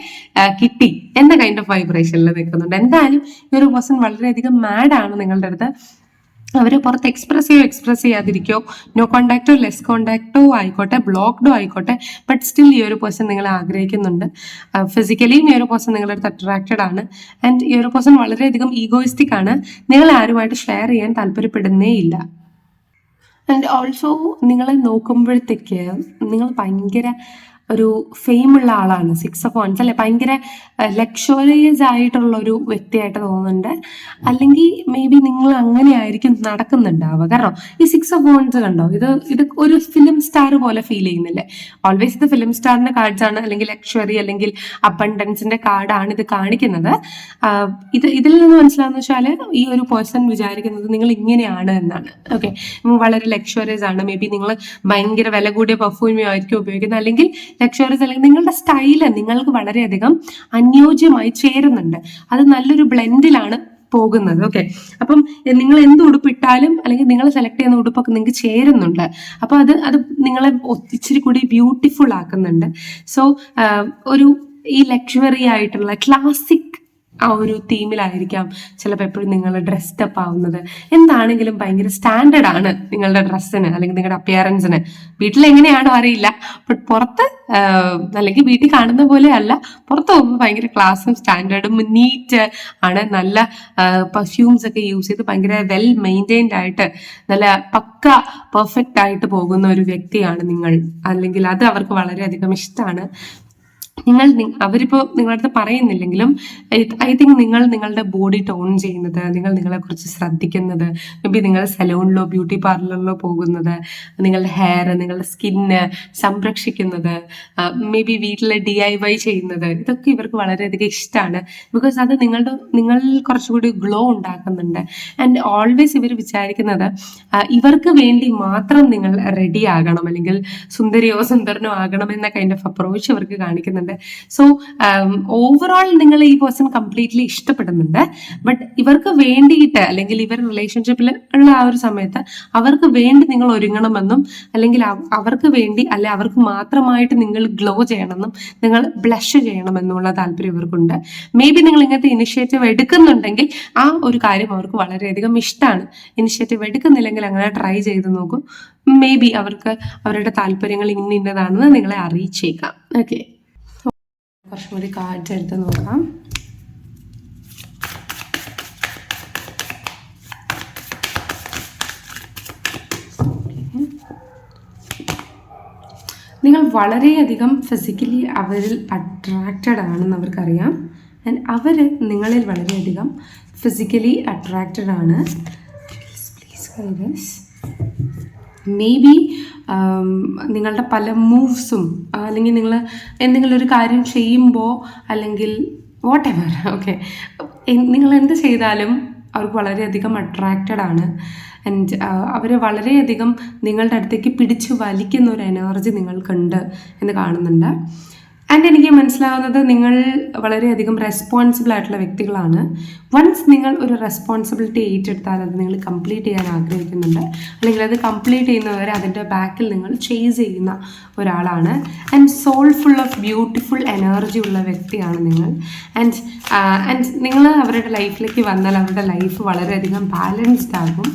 കിട്ടി എന്ന കൈൻഡ് ഓഫ് വൈബ്രേഷനിൽ നിൽക്കുന്നുണ്ട്. എന്തായാലും ഈ ഒരു പേഴ്സൺ വളരെയധികം മാഡാണ് നിങ്ങളുടെ അടുത്ത്. അവര് പുറത്ത് എക്സ്പ്രസ് ചെയ്യാതിരിക്കോ, നോ കോണ്ടാക്റ്റോ ലെസ് കോണ്ടാക്റ്റോ ആയിക്കോട്ടെ, ബ്ലോക്ക്ഡോ ആയിക്കോട്ടെ, ബട്ട് സ്റ്റിൽ ഈ ഒരു പേഴ്സൺ നിങ്ങളെ ആഗ്രഹിക്കുന്നുണ്ട്. ഫിസിക്കലിയും ഈ ഒരു പേഴ്സൺ നിങ്ങളുടെ അടുത്ത് അട്രാക്റ്റഡ് ആണ്. ആൻഡ് ഈ ഒരു പേഴ്സൺ വളരെയധികം ഈഗോയിസ്റ്റിക് ആണ്, നിങ്ങളെ ആരുമായിട്ട് ഷെയർ ചെയ്യാൻ താല്പര്യപ്പെടുന്നേ ഇല്ല. ആൻഡ് ഓൾസോ നിങ്ങളെ നോക്കുമ്പോഴത്തേക്ക് നിങ്ങൾ ഭയങ്കര ഒരു ഫെയിമുള്ള ആളാണ്. 6 ഓഫ് വൺസ് അല്ലെ, ഭയങ്കര ലക്ഷറിയസ് ആയിട്ടുള്ള ഒരു വ്യക്തിയായിട്ട് തോന്നുന്നുണ്ട്. അല്ലെങ്കിൽ മേ ബി നിങ്ങൾ അങ്ങനെ ആയിരിക്കും നടക്കുന്നുണ്ടാവുക. കാരണം ഈ 6 ഓഫ് വൺസ് കണ്ടോ, ഇത് ഒരു ഫിലിം സ്റ്റാർ പോലെ ഫീൽ ചെയ്യുന്നില്ലേ? ഓൾവേസ് ഇത് ഫിലിം സ്റ്റാറിന്റെ കാർഡ്സ് ആണ്, അല്ലെങ്കിൽ ലക്ഷറി അല്ലെങ്കിൽ അബണ്ടൻസിന്റെ കാർഡാണ് ഇത് കാണിക്കുന്നത്. ഇതിൽ നിന്ന് മനസ്സിലാവുന്ന വെച്ചാൽ ഈ ഒരു പേഴ്സൺ വിചാരിക്കുന്നത് നിങ്ങൾ ഇങ്ങനെയാണ് എന്നാണ്. ഓക്കെ, വളരെ ലക്ഷറിയസ് ആണ്, മേ ബി നിങ്ങൾ ഭയങ്കര വില കൂടിയ പെർഫ്യൂമോ ആയിരിക്കും ഉപയോഗിക്കുന്നത്, അല്ലെങ്കിൽ ലക്ഷറീസ്, അല്ലെങ്കിൽ നിങ്ങളുടെ സ്റ്റൈല് നിങ്ങൾക്ക് വളരെയധികം അനുയോജ്യമായി ചേരുന്നുണ്ട്. അത് നല്ലൊരു ബ്ലെൻഡിലാണ് പോകുന്നത്. ഓക്കെ, അപ്പം നിങ്ങൾ എന്ത് ഉടുപ്പിട്ടാലും അല്ലെങ്കിൽ നിങ്ങൾ സെലക്ട് ചെയ്യുന്ന ഉടുപ്പൊക്കെ നിങ്ങൾക്ക് ചേരുന്നുണ്ട്. അപ്പൊ അത് നിങ്ങളെ ഇച്ചിരി കൂടി ബ്യൂട്ടിഫുൾ ആക്കുന്നുണ്ട്. സോ ഈ ലക്ഷറി ആയിട്ടുള്ള ക്ലാസിക് ആ ഒരു തീമിലായിരിക്കാം ചിലപ്പോൾ എപ്പോഴും നിങ്ങൾ ഡ്രസ്ഡപ്പ് ആവുന്നത്. എന്താണെങ്കിലും ഭയങ്കര സ്റ്റാൻഡേർഡ് ആണ് നിങ്ങളുടെ ഡ്രസ്സിന് അല്ലെങ്കിൽ നിങ്ങളുടെ അപ്പിയറൻസിന്. വീട്ടിൽ എങ്ങനെയാണോ അറിയില്ല, ബട്ട് പുറത്ത് അല്ലെങ്കിൽ വീട്ടിൽ കാണുന്ന പോലെ അല്ല, പുറത്ത് പോകുമ്പോൾ ഭയങ്കര ക്ലാസ്സും സ്റ്റാൻഡേർഡും നീറ്റ് ആണ്. നല്ല പെർഫ്യൂംസ് ഒക്കെ യൂസ് ചെയ്ത് ഭയങ്കര വെൽ മെയിൻറ്റൈൻഡ് ആയിട്ട് നല്ല പക്ക പെർഫെക്റ്റ് ആയിട്ട് പോകുന്ന ഒരു വ്യക്തിയാണ് നിങ്ങൾ. അല്ലെങ്കിൽ അത് അവർക്ക് വളരെയധികം ഇഷ്ടമാണ്. അവരിപ്പോ നിങ്ങളുടെ അടുത്ത് പറയുന്നില്ലെങ്കിലും ഐ തിങ്ക് നിങ്ങൾ നിങ്ങളുടെ ബോഡി ടോൺ ചെയ്യുന്നത്, നിങ്ങൾ നിങ്ങളെ കുറിച്ച് ശ്രദ്ധിക്കുന്നത്, മേ ബി നിങ്ങൾ സലൂണിലോ ബ്യൂട്ടി പാർലറിലോ പോകുന്നത്, നിങ്ങളുടെ ഹെയർ, നിങ്ങളുടെ സ്കിന്ന് സംരക്ഷിക്കുന്നത്, മേ ബി വീട്ടിൽ DIY ചെയ്യുന്നത്, ഇതൊക്കെ ഇവർക്ക് വളരെയധികം ഇഷ്ടമാണ്. ബിക്കോസ് അത് നിങ്ങൾ കുറച്ചുകൂടി ഗ്ലോ ഉണ്ടാക്കുന്നുണ്ട്. ആൻഡ് ഓൾവേസ് ഇവർ വിചാരിക്കുന്നത് ഇവർക്ക് വേണ്ടി മാത്രം നിങ്ങൾ റെഡി ആകണം, അല്ലെങ്കിൽ സുന്ദരിയോ സുന്ദരനോ ആകണം എന്ന കൈൻഡ് ഓഫ് അപ്രോച്ച് ഇവർക്ക് കാണിക്കുന്നുണ്ട്. പറയുന്നുണ്ട്. സോ ഓവറോൾ നിങ്ങൾ ഈ പേഴ്സൺ കംപ്ലീറ്റ്ലി ഇഷ്ടപ്പെടുന്നുണ്ട്. ബട്ട് ഇവർക്ക് വേണ്ടിയിട്ട് അല്ലെങ്കിൽ ഇവർ റിലേഷൻഷിപ്പിൽ ഉള്ള ആ ഒരു സമയത്ത് അവർക്ക് വേണ്ടി നിങ്ങൾ ഒരുങ്ങണമെന്നും അല്ലെങ്കിൽ അവർക്ക് വേണ്ടി അല്ലെ അവർക്ക് മാത്രമായിട്ട് നിങ്ങൾ ഗ്ലോ ചെയ്യണമെന്നും നിങ്ങൾ ബ്ലഷ് ചെയ്യണമെന്നുള്ള താല്പര്യം ഇവർക്കുണ്ട്. മേ ബി നിങ്ങൾ ഇങ്ങനത്തെ ഇനിഷ്യേറ്റീവ് എടുക്കുന്നുണ്ടെങ്കിൽ ആ ഒരു കാര്യം അവർക്ക് വളരെയധികം ഇഷ്ടമാണ്. ഇനിഷ്യേറ്റീവ് എടുക്കുന്നില്ലെങ്കിൽ അങ്ങനെ ട്രൈ ചെയ്ത് നോക്കൂ. മേ ബി അവർക്ക് അവരുടെ താല്പര്യങ്ങൾ ഇന്നതാണെന്ന് നിങ്ങളെ അറിയിച്ചേക്കാം. ഓക്കെ, കുറച്ചും കൂടി കാർഡ്സ് എടുത്ത് നോക്കാം. നിങ്ങൾ വളരെയധികം ഫിസിക്കലി അവരിൽ അട്രാക്റ്റഡ് ആണെന്ന് അവർക്കറിയാം. ആൻഡ് അവർ നിങ്ങളിൽ വളരെയധികം ഫിസിക്കലി അട്രാക്റ്റഡ് ആണ്. മേ ബി നിങ്ങളുടെ പല മൂവ്സും അല്ലെങ്കിൽ നിങ്ങൾ എന്തെങ്കിലും ഒരു കാര്യം ചെയ്യുമ്പോൾ അല്ലെങ്കിൽ വാട്ട് എവർ, ഓക്കെ, നിങ്ങൾ എന്ത് ചെയ്താലും അവർക്ക് വളരെയധികം അട്രാക്റ്റഡ് ആണ്. ആൻഡ് അവർ വളരെയധികം നിങ്ങളുടെ അടുത്തേക്ക് പിടിച്ചു വലിക്കുന്ന ഒരു എനർജി നിങ്ങൾക്കുണ്ട് എന്ന് കാണുന്നുണ്ട്. ആൻഡ് എനിക്ക് മനസ്സിലാവുന്നത് നിങ്ങൾ വളരെയധികം റെസ്പോൺസിബിൾ ആയിട്ടുള്ള വ്യക്തികളാണ്. വൺസ് നിങ്ങൾ ഒരു റെസ്പോൺസിബിലിറ്റി ഏറ്റെടുത്താൽ അത് നിങ്ങൾ കംപ്ലീറ്റ് ചെയ്യാൻ ആഗ്രഹിക്കുന്നുണ്ട്, അല്ലെങ്കിൽ അത് കംപ്ലീറ്റ് ചെയ്യുന്നവരെ അതിൻ്റെ ബാക്കിൽ നിങ്ങൾ ചേസ് ചെയ്യുന്ന ഒരാളാണ്. And soul full of beautiful energy ഉള്ള വ്യക്തിയാണ് നിങ്ങൾ. ആൻഡ് നിങ്ങൾ അവരുടെ ലൈഫിലേക്ക് വന്നാൽ അവരുടെ ലൈഫ് വളരെയധികം ബാലൻസ്ഡ് ആകും.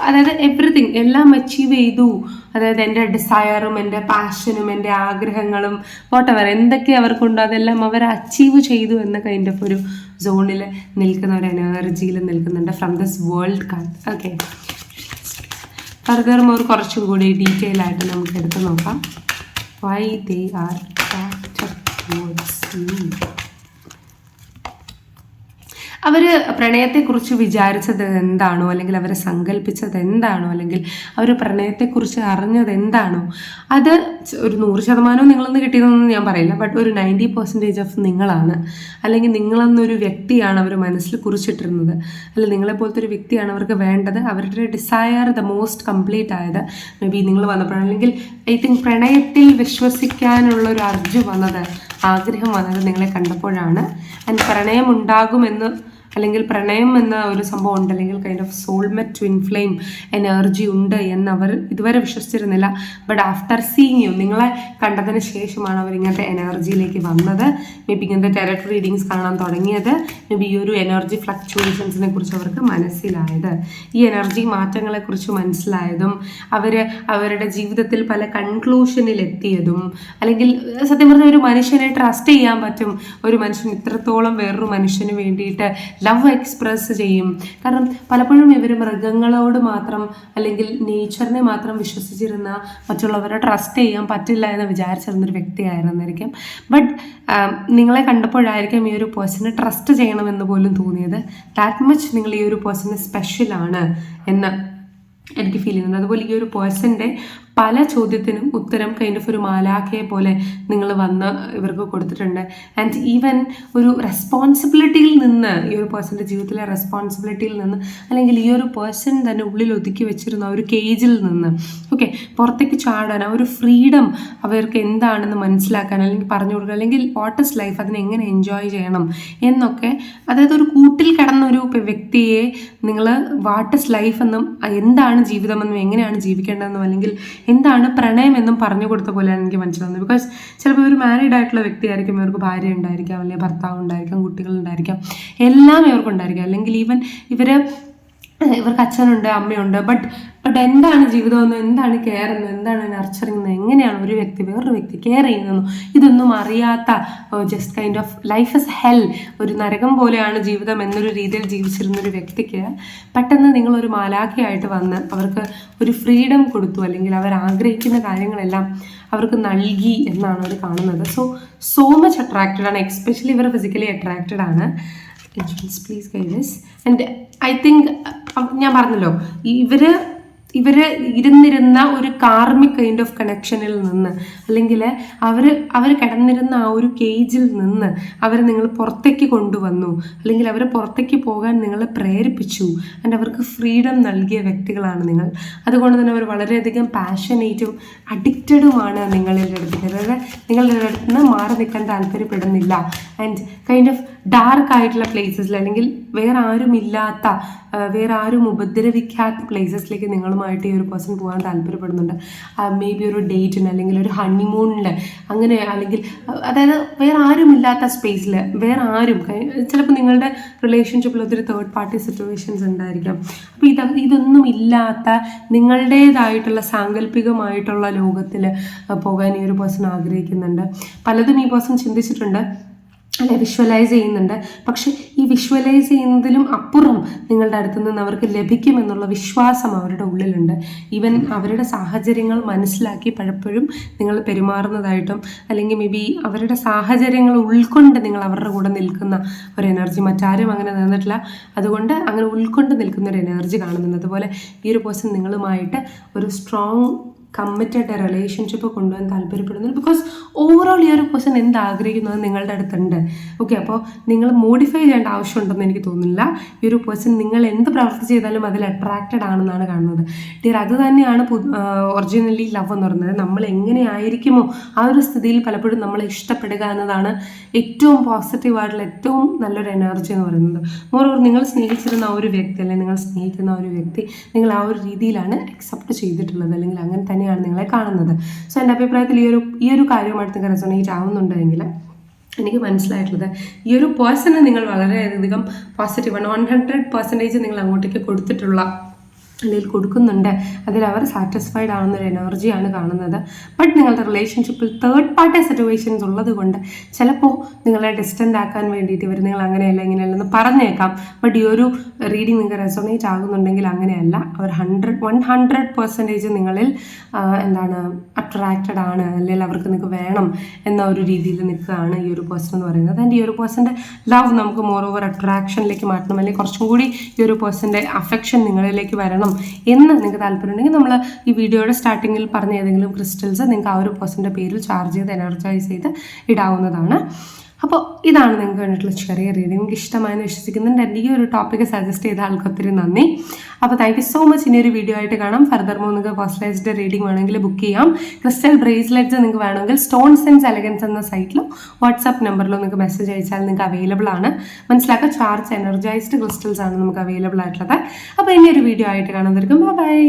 അതായത് എവറിത്തിങ് എല്ലാം അച്ചീവ് ചെയ്തു. അതായത് എൻ്റെ ഡിസയറും എൻ്റെ പാഷനും എൻ്റെ ആഗ്രഹങ്ങളും വോട്ടെവർ എന്തൊക്കെ അവർക്കുണ്ടോ അതെല്ലാം അവർ അച്ചീവ് ചെയ്തു എന്ന കൈൻഡ് ഓഫ് ഒരു സോണിൽ നിൽക്കുന്ന ഒരു എനർജിയിൽ നിൽക്കുന്നുണ്ട് from this world card. Okay, furthermore കുറച്ചും കൂടി ഡീറ്റെയിൽ ആയിട്ട് നമുക്ക് എടുത്ത് നോക്കാം. Why they are attracted towards you. അവർ പ്രണയത്തെക്കുറിച്ച് വിചാരിച്ചത് എന്താണോ, അല്ലെങ്കിൽ അവരെ സങ്കല്പിച്ചത് എന്താണോ, അല്ലെങ്കിൽ അവർ പ്രണയത്തെക്കുറിച്ച് അറിഞ്ഞത് എന്താണോ, അത് ഒരു 100% നിങ്ങളെന്ന് കിട്ടിയതെന്ന് ഞാൻ പറയില്ല. ബട്ട് ഒരു 90% ഓഫ് നിങ്ങളാണ്, അല്ലെങ്കിൽ നിങ്ങളെന്നൊരു വ്യക്തിയാണ് അവർ മനസ്സിൽ കുറിച്ചിട്ടിരുന്നത്, അല്ലെങ്കിൽ നിങ്ങളെപ്പോലത്തെ ഒരു വ്യക്തിയാണ് അവർക്ക് വേണ്ടത്. അവരുടെ ഡിസയർ ദ മോസ്റ്റ് കംപ്ലീറ്റ് ആയത് മേ ബി നിങ്ങൾ വന്നപ്പോഴാണ്. അല്ലെങ്കിൽ ഐ തിങ്ക് പ്രണയത്തിൽ വിശ്വസിക്കാനുള്ള ഒരു അർജു വന്നത്, ആഗ്രഹം വന്നത് നിങ്ങളെ കണ്ടപ്പോഴാണ്. ആൻഡ് പ്രണയം ഉണ്ടാകുമെന്ന് അല്ലെങ്കിൽ പ്രണയം എന്ന ഒരു സംഭവം ഉണ്ട്, അല്ലെങ്കിൽ kind of soulmate twin flame energy ഉണ്ട് എന്ന് അവർ ഇതുവരെ വിശ്വസിച്ചിരുന്നില്ല. ബട്ട് ആഫ്റ്റർ സീയിങ് യു, നിങ്ങളെ കണ്ടതിന് ശേഷമാണ് അവർ ഇങ്ങനത്തെ എനർജിയിലേക്ക് വന്നത്. മേ ബി ഇങ്ങനത്തെ ടെററ്റ് റീഡിങ്സ് കാണാൻ തുടങ്ങിയത്. മേ ബി ഈ ഒരു എനർജി ഫ്ലക്ച്വേഷൻസിനെ കുറിച്ച് അവർക്ക് മനസ്സിലായത്, ഈ എനർജി മാറ്റങ്ങളെക്കുറിച്ച് മനസ്സിലായതും അവരുടെ ജീവിതത്തിൽ പല കൺക്ലൂഷനിൽ എത്തിയതും, അല്ലെങ്കിൽ സത്യം പറഞ്ഞാൽ ഒരു മനുഷ്യനെ ട്രസ്റ്റ് ചെയ്യാൻ പറ്റും, ഒരു മനുഷ്യൻ ഇത്രത്തോളം വേറൊരു മനുഷ്യന് വേണ്ടിയിട്ട് ലവ് എക്സ്പ്രസ് ചെയ്യും. കാരണം പലപ്പോഴും ഇവർ മൃഗങ്ങളോട് മാത്രം അല്ലെങ്കിൽ നേച്ചറിനെ മാത്രം വിശ്വസിച്ചിരുന്ന, മറ്റുള്ളവരെ ട്രസ്റ്റ് ചെയ്യാൻ പറ്റില്ല എന്ന് വിചാരിച്ചിരുന്നൊരു വ്യക്തിയായിരുന്നിരിക്കും. ബട്ട് നിങ്ങളെ കണ്ടപ്പോഴായിരിക്കും ഈ ഒരു പേഴ്സണെ ട്രസ്റ്റ് ചെയ്യണമെന്ന് പോലും തോന്നിയത്. ദാറ്റ് മച്ച് നിങ്ങൾ ഈ ഒരു പേഴ്സണെ സ്പെഷ്യലാണ് എന്ന് എനിക്ക് ഫീൽ ചെയ്യുന്നുണ്ട്. അതുപോലെ ഈ ഒരു പേഴ്സൻ്റെ പല ചോദ്യത്തിനും ഉത്തരം കൈൻഡ് ഓഫ് ഒരു മാലാഖയെ പോലെ നിങ്ങൾ വന്ന് ഇവർക്ക് കൊടുത്തിട്ടുണ്ട്. ആൻഡ് ഈവൻ ഒരു റെസ്പോൺസിബിലിറ്റിയിൽ നിന്ന്, ഈ ഒരു പേഴ്സൻ്റെ ജീവിതത്തിലെ റെസ്പോൺസിബിലിറ്റിയിൽ നിന്ന്, അല്ലെങ്കിൽ ഈ ഒരു പേഴ്സൺ തന്നെ ഉള്ളിൽ ഒതുക്കി വെച്ചിരുന്ന ഒരു കേജിൽ നിന്ന് ഓക്കെ പുറത്തേക്ക് ചാടാൻ, ആ ഒരു ഫ്രീഡം അവർക്ക് എന്താണെന്ന് മനസ്സിലാക്കാൻ, അല്ലെങ്കിൽ പറഞ്ഞു കൊടുക്കുക, അല്ലെങ്കിൽ വാട്ട് ഇസ് ലൈഫ്, അതിനെ എങ്ങനെ എൻജോയ് ചെയ്യണം എന്നൊക്കെ, അതായത് ഒരു കൂട്ടിൽ കിടന്നൊരു വ്യക്തിയെ നിങ്ങൾ വാട്ട് ഇസ് ലൈഫ് എന്നും എന്താണ് ജീവിതമെന്നും എങ്ങനെയാണ് ജീവിക്കേണ്ടതെന്നും അല്ലെങ്കിൽ എന്താണ് പ്രണയം എന്നും പറഞ്ഞു കൊടുത്ത പോലെയാണ് എനിക്ക് മനസ്സിലാവുന്നത്. ബിക്കോസ് ചിലപ്പോൾ ഒരു മാരീഡ് ആയിട്ടുള്ള വ്യക്തിയായിരിക്കും, ഇവർക്ക് ഭാര്യ ഉണ്ടായിരിക്കാം, അല്ലെങ്കിൽ ഭർത്താവ് ഉണ്ടായിരിക്കാം, കുട്ടികളുണ്ടായിരിക്കാം, എല്ലാം ഇവർക്കുണ്ടായിരിക്കാം, അല്ലെങ്കിൽ ഈവൻ ഇവർക്ക് അച്ഛനുണ്ട്, അമ്മയുണ്ട്. ബട്ട് എന്താണ് ജീവിതമെന്നോ, എന്താണ് കെയർ എന്നോ, എന്താണ് നർച്ചറിങ് എന്നോ, എങ്ങനെയാണ് ഒരു വ്യക്തി വേറൊരു വ്യക്തി കെയർ ചെയ്യുന്നതെന്നോ ഇതൊന്നും അറിയാത്ത, just kind of life is hell, ഒരു നരകം പോലെയാണ് ജീവിതം എന്നൊരു രീതിയിൽ ജീവിച്ചിരുന്നൊരു വ്യക്തിക്ക് പെട്ടെന്ന് നിങ്ങളൊരു മാലാഖയായിട്ട് വന്ന് അവർക്ക് ഒരു ഫ്രീഡം കൊടുത്തു, അല്ലെങ്കിൽ അവർ ആഗ്രഹിക്കുന്ന കാര്യങ്ങളെല്ലാം അവർക്ക് നൽകി എന്നാണ് അവർ കാണുന്നത്. സോ മച്ച് അട്രാക്റ്റഡ് ആണ്. എക്സ്പെഷ്യലി ഇവർ ഫിസിക്കലി അട്രാക്റ്റഡ് ആണ്. Please guys. And I think ഞാൻ പറഞ്ഞല്ലോ, ഇവർ ഇരുന്നിരുന്ന ഒരു കാർമിക് കൈൻഡ് ഓഫ് കണക്ഷനിൽ നിന്ന്, അല്ലെങ്കിൽ അവർ കിടന്നിരുന്ന ആ ഒരു കേജിൽ നിന്ന് അവർ നിങ്ങൾ പുറത്തേക്ക് കൊണ്ടുവന്നു, അല്ലെങ്കിൽ അവരെ പുറത്തേക്ക് പോകാൻ നിങ്ങളെ പ്രേരിപ്പിച്ചു. ആൻഡ് അവർക്ക് ഫ്രീഡം നൽകിയ വ്യക്തികളാണ് നിങ്ങൾ. അതുകൊണ്ട് തന്നെ അവർ വളരെയധികം പാഷനേറ്റും അഡിക്റ്റഡുമാണ് നിങ്ങളുടെ അടുത്തേക്ക്. അതായത് നിങ്ങളുടെ അടുത്ത് നിന്ന് മാറി നിൽക്കാൻ താല്പര്യപ്പെടുന്നില്ല. ആൻഡ് കൈൻഡ് ഓഫ് ഡാർക്ക് ആയിട്ടുള്ള പ്ലേസസിൽ, അല്ലെങ്കിൽ വേറെ ആരും ഉപദ്രവിക്കാത്ത പ്ലേസസിലേക്ക് നിങ്ങളുമായിട്ട് ഈ ഒരു പേഴ്സൺ പോകാൻ താല്പര്യപ്പെടുന്നുണ്ട്. മേ ബി ഒരു ഡേറ്റിന്, അല്ലെങ്കിൽ ഒരു ഹണിമൂണിൽ, അങ്ങനെ, അല്ലെങ്കിൽ അതായത് വേറെ ആരും ഇല്ലാത്ത സ്പേസിൽ, വേറെ ആരും, ചിലപ്പോൾ നിങ്ങളുടെ റിലേഷൻഷിപ്പിൽ ഒത്തിരി തേർഡ് പാർട്ടി സിറ്റുവേഷൻസ് ഉണ്ടായിരിക്കാം. അപ്പോൾ ഇതൊന്നും ഇല്ലാത്ത നിങ്ങളുടേതായിട്ടുള്ള സാങ്കല്പികമായിട്ടുള്ള ലോകത്തിൽ പോകാൻ ഈ ഒരു പേഴ്സൺ ആഗ്രഹിക്കുന്നുണ്ട്. പലതും ഈ പേഴ്സൺ ചിന്തിച്ചിട്ടുണ്ട്, അല്ലെ, വിഷ്വലൈസ് ചെയ്യുന്നുണ്ട്. പക്ഷെ ഈ വിഷ്വലൈസ് ചെയ്യുന്നതിലും അപ്പുറം നിങ്ങളുടെ അടുത്ത് നിന്ന് അവർക്ക് ലഭിക്കുമെന്നുള്ള വിശ്വാസം അവരുടെ ഉള്ളിലുണ്ട്. ഈവൻ അവരുടെ സാഹചര്യങ്ങൾ മനസ്സിലാക്കി പലപ്പോഴും നിങ്ങൾ പെരുമാറുന്നതായിട്ടും, അല്ലെങ്കിൽ മേ ബി അവരുടെ സാഹചര്യങ്ങൾ ഉൾക്കൊണ്ട് നിങ്ങൾ അവരുടെ കൂടെ നിൽക്കുന്ന ഒരു എനർജി, മറ്റാരും അങ്ങനെ നിന്നിട്ടില്ല, അതുകൊണ്ട് അങ്ങനെ ഉൾക്കൊണ്ട് നിൽക്കുന്ന ഒരു എനർജി കാണുന്നുണ്ട്. അതുപോലെ ഈ ഒരു പേഴ്സൺ നിങ്ങളുമായിട്ട് ഒരു സ്ട്രോങ് കമ്മിറ്റഡ് റിലേഷൻഷിപ്പ് കൊണ്ടുപോകാൻ താല്പര്യപ്പെടുന്നു. ബിക്കോസ് ഓവറോൾ ഈ ഒരു പേഴ്സൺ എന്താഗ്രഹിക്കുന്നത് നിങ്ങളുടെ അടുത്തുണ്ട്. ഓക്കെ, അപ്പോൾ നിങ്ങൾ മോഡിഫൈ ചെയ്യേണ്ട ആവശ്യമുണ്ടെന്ന് എനിക്ക് തോന്നുന്നില്ല. ഈ ഒരു പേഴ്സൺ നിങ്ങൾ എന്ത് പ്രവൃത്തി ചെയ്താലും അതിൽ അട്രാക്റ്റഡ് ആണെന്നാണ് കാണുന്നത്. ഡിയർ, അത് തന്നെയാണ് ഒറിജിനലി ലവ് എന്ന് പറയുന്നത്. നമ്മൾ എങ്ങനെയായിരിക്കുമോ ആ ഒരു സ്ഥിതിയിൽ പലപ്പോഴും നമ്മളെ ഇഷ്ടപ്പെടുക എന്നതാണ് ഏറ്റവും പോസിറ്റീവായിട്ടുള്ള ഏറ്റവും നല്ലൊരു എനർജി എന്ന് പറയുന്നത്. മോറോവർ നിങ്ങൾ സ്നേഹിച്ചിരുന്ന ആ ഒരു വ്യക്തി, അല്ലെങ്കിൽ നിങ്ങൾ സ്നേഹിക്കുന്ന ആ ഒരു വ്യക്തി നിങ്ങൾ ആ ഒരു രീതിയിലാണ് അക്സെപ്റ്റ് ചെയ്തിട്ടുള്ളത്, അല്ലെങ്കിൽ അങ്ങനെ തന്നെയാണ് നിങ്ങളെ കാണുന്നത്. സോ എൻ്റെ അഭിപ്രായത്തിൽ ഈ ഒരു കാര്യമായിട്ട് നിങ്ങൾക്ക് റെസൊണേറ്റ് ആവുന്നുണ്ടെങ്കിൽ എനിക്ക് മനസ്സിലായിട്ടുള്ളത്, ഈ ഒരു പേഴ്സണ് നിങ്ങൾ വളരെയധികം പോസിറ്റീവ് 100% നിങ്ങൾ അങ്ങോട്ടേക്ക് കൊടുത്തിട്ടുള്ള, അല്ലെങ്കിൽ കൊടുക്കുന്നുണ്ട്, അതിൽ അവർ സാറ്റിസ്ഫൈഡ് ആവുന്നൊരു എനർജിയാണ് കാണുന്നത്. ബട്ട് നിങ്ങളുടെ റിലേഷൻഷിപ്പിൽ തേർഡ് പാർട്ടി സിറ്റുവേഷൻസ് ഉള്ളത് കൊണ്ട് ചിലപ്പോൾ നിങ്ങളെ ഡിസ്റ്റൻ്റ് ആക്കാൻ വേണ്ടിയിട്ട് ഇവർ നിങ്ങൾ അങ്ങനെയല്ല ഇങ്ങനെയല്ലെന്ന് പറഞ്ഞേക്കാം. ബട്ട് ഈ ഒരു റീഡിങ് നിങ്ങൾക്ക് റെസൊണേറ്റ് ആകുന്നുണ്ടെങ്കിൽ അങ്ങനെയല്ല. അവർ 100% നിങ്ങളിൽ അട്രാക്റ്റഡ് ആണ്, അല്ലെങ്കിൽ അവർക്ക് നിങ്ങൾക്ക് വേണം എന്ന ഒരു രീതിയിൽ നിൽക്കുകയാണ് ഈ ഒരു പേഴ്സൺ എന്ന് പറയുന്നത്. ആൻഡ് ഈ ഒരു പേഴ്സൻ്റെ ലവ് നമുക്ക് മോർ ഓവർ അട്രാക്ഷനിലേക്ക് മാറ്റണം, അല്ലെങ്കിൽ കുറച്ചും കൂടി ഈ ഒരു പേഴ്സൻ്റെ അഫെക്ഷൻ നിങ്ങളിലേക്ക് വരണം എന്ന് നിങ്ങൾക്ക് താല്പര്യമുണ്ടെങ്കിൽ നമ്മൾ ഈ വീഡിയോയുടെ സ്റ്റാർട്ടിങ്ങിൽ പറഞ്ഞ ഏതെങ്കിലും ക്രിസ്റ്റൽസ് നിങ്ങൾക്ക് ആ ഒരു പേഴ്സൻ്റെ പേരിൽ ചാർജ് ചെയ്ത് എനർജൈസ് ചെയ്ത് ഇടാവുന്നതാണ്. അപ്പോൾ ഇതാണ് നിങ്ങൾക്ക് വേണ്ടിയിട്ടുള്ള ചെറിയ റീഡിങ്. നിങ്ങൾക്ക് ഇഷ്ടമായെന്ന് വിശ്വസിക്കുന്നുണ്ട്. എൻ്റെ ഈ ഒരു ടോപ്പിക്ക് സജസ്റ്റ് ചെയ്ത ആൾക്ക് ഒത്തിരി നന്ദി. അപ്പോൾ താങ്ക് യു സോ മച്ച്. ഇനി ഒരു വീഡിയോ ആയിട്ട് കാണാം. ഫർദർ നിങ്ങൾക്ക് പേഴ്സണലൈസ്ഡ് റീഡിംഗ് വേണമെങ്കിൽ ബുക്ക് ചെയ്യാം. ക്രിസ്റ്റൽ ബ്രേസ്ലെറ്റ്സ് നിങ്ങൾക്ക് വേണമെങ്കിൽ സ്റ്റോൺസ് ആൻഡ് എലഗൻസ് എന്ന സൈറ്റിലോ വാട്സാപ്പ് നമ്പറിലോ നിങ്ങൾക്ക് മെസ്സേജ് അയച്ചാൽ നിങ്ങൾക്ക് അവൈലബിൾ ആണ്. മനസ്സിലാക്കുക, ചാർജ് എനർജൈസ്ഡ് ക്രിസ്റ്റൽസ് ആണ് നമുക്ക് അവൈലബിൾ ആയിട്ടുള്ളത്. അപ്പോൾ ഇനി ഒരു വീഡിയോ ആയിട്ട് കാണാൻ. ബൈ.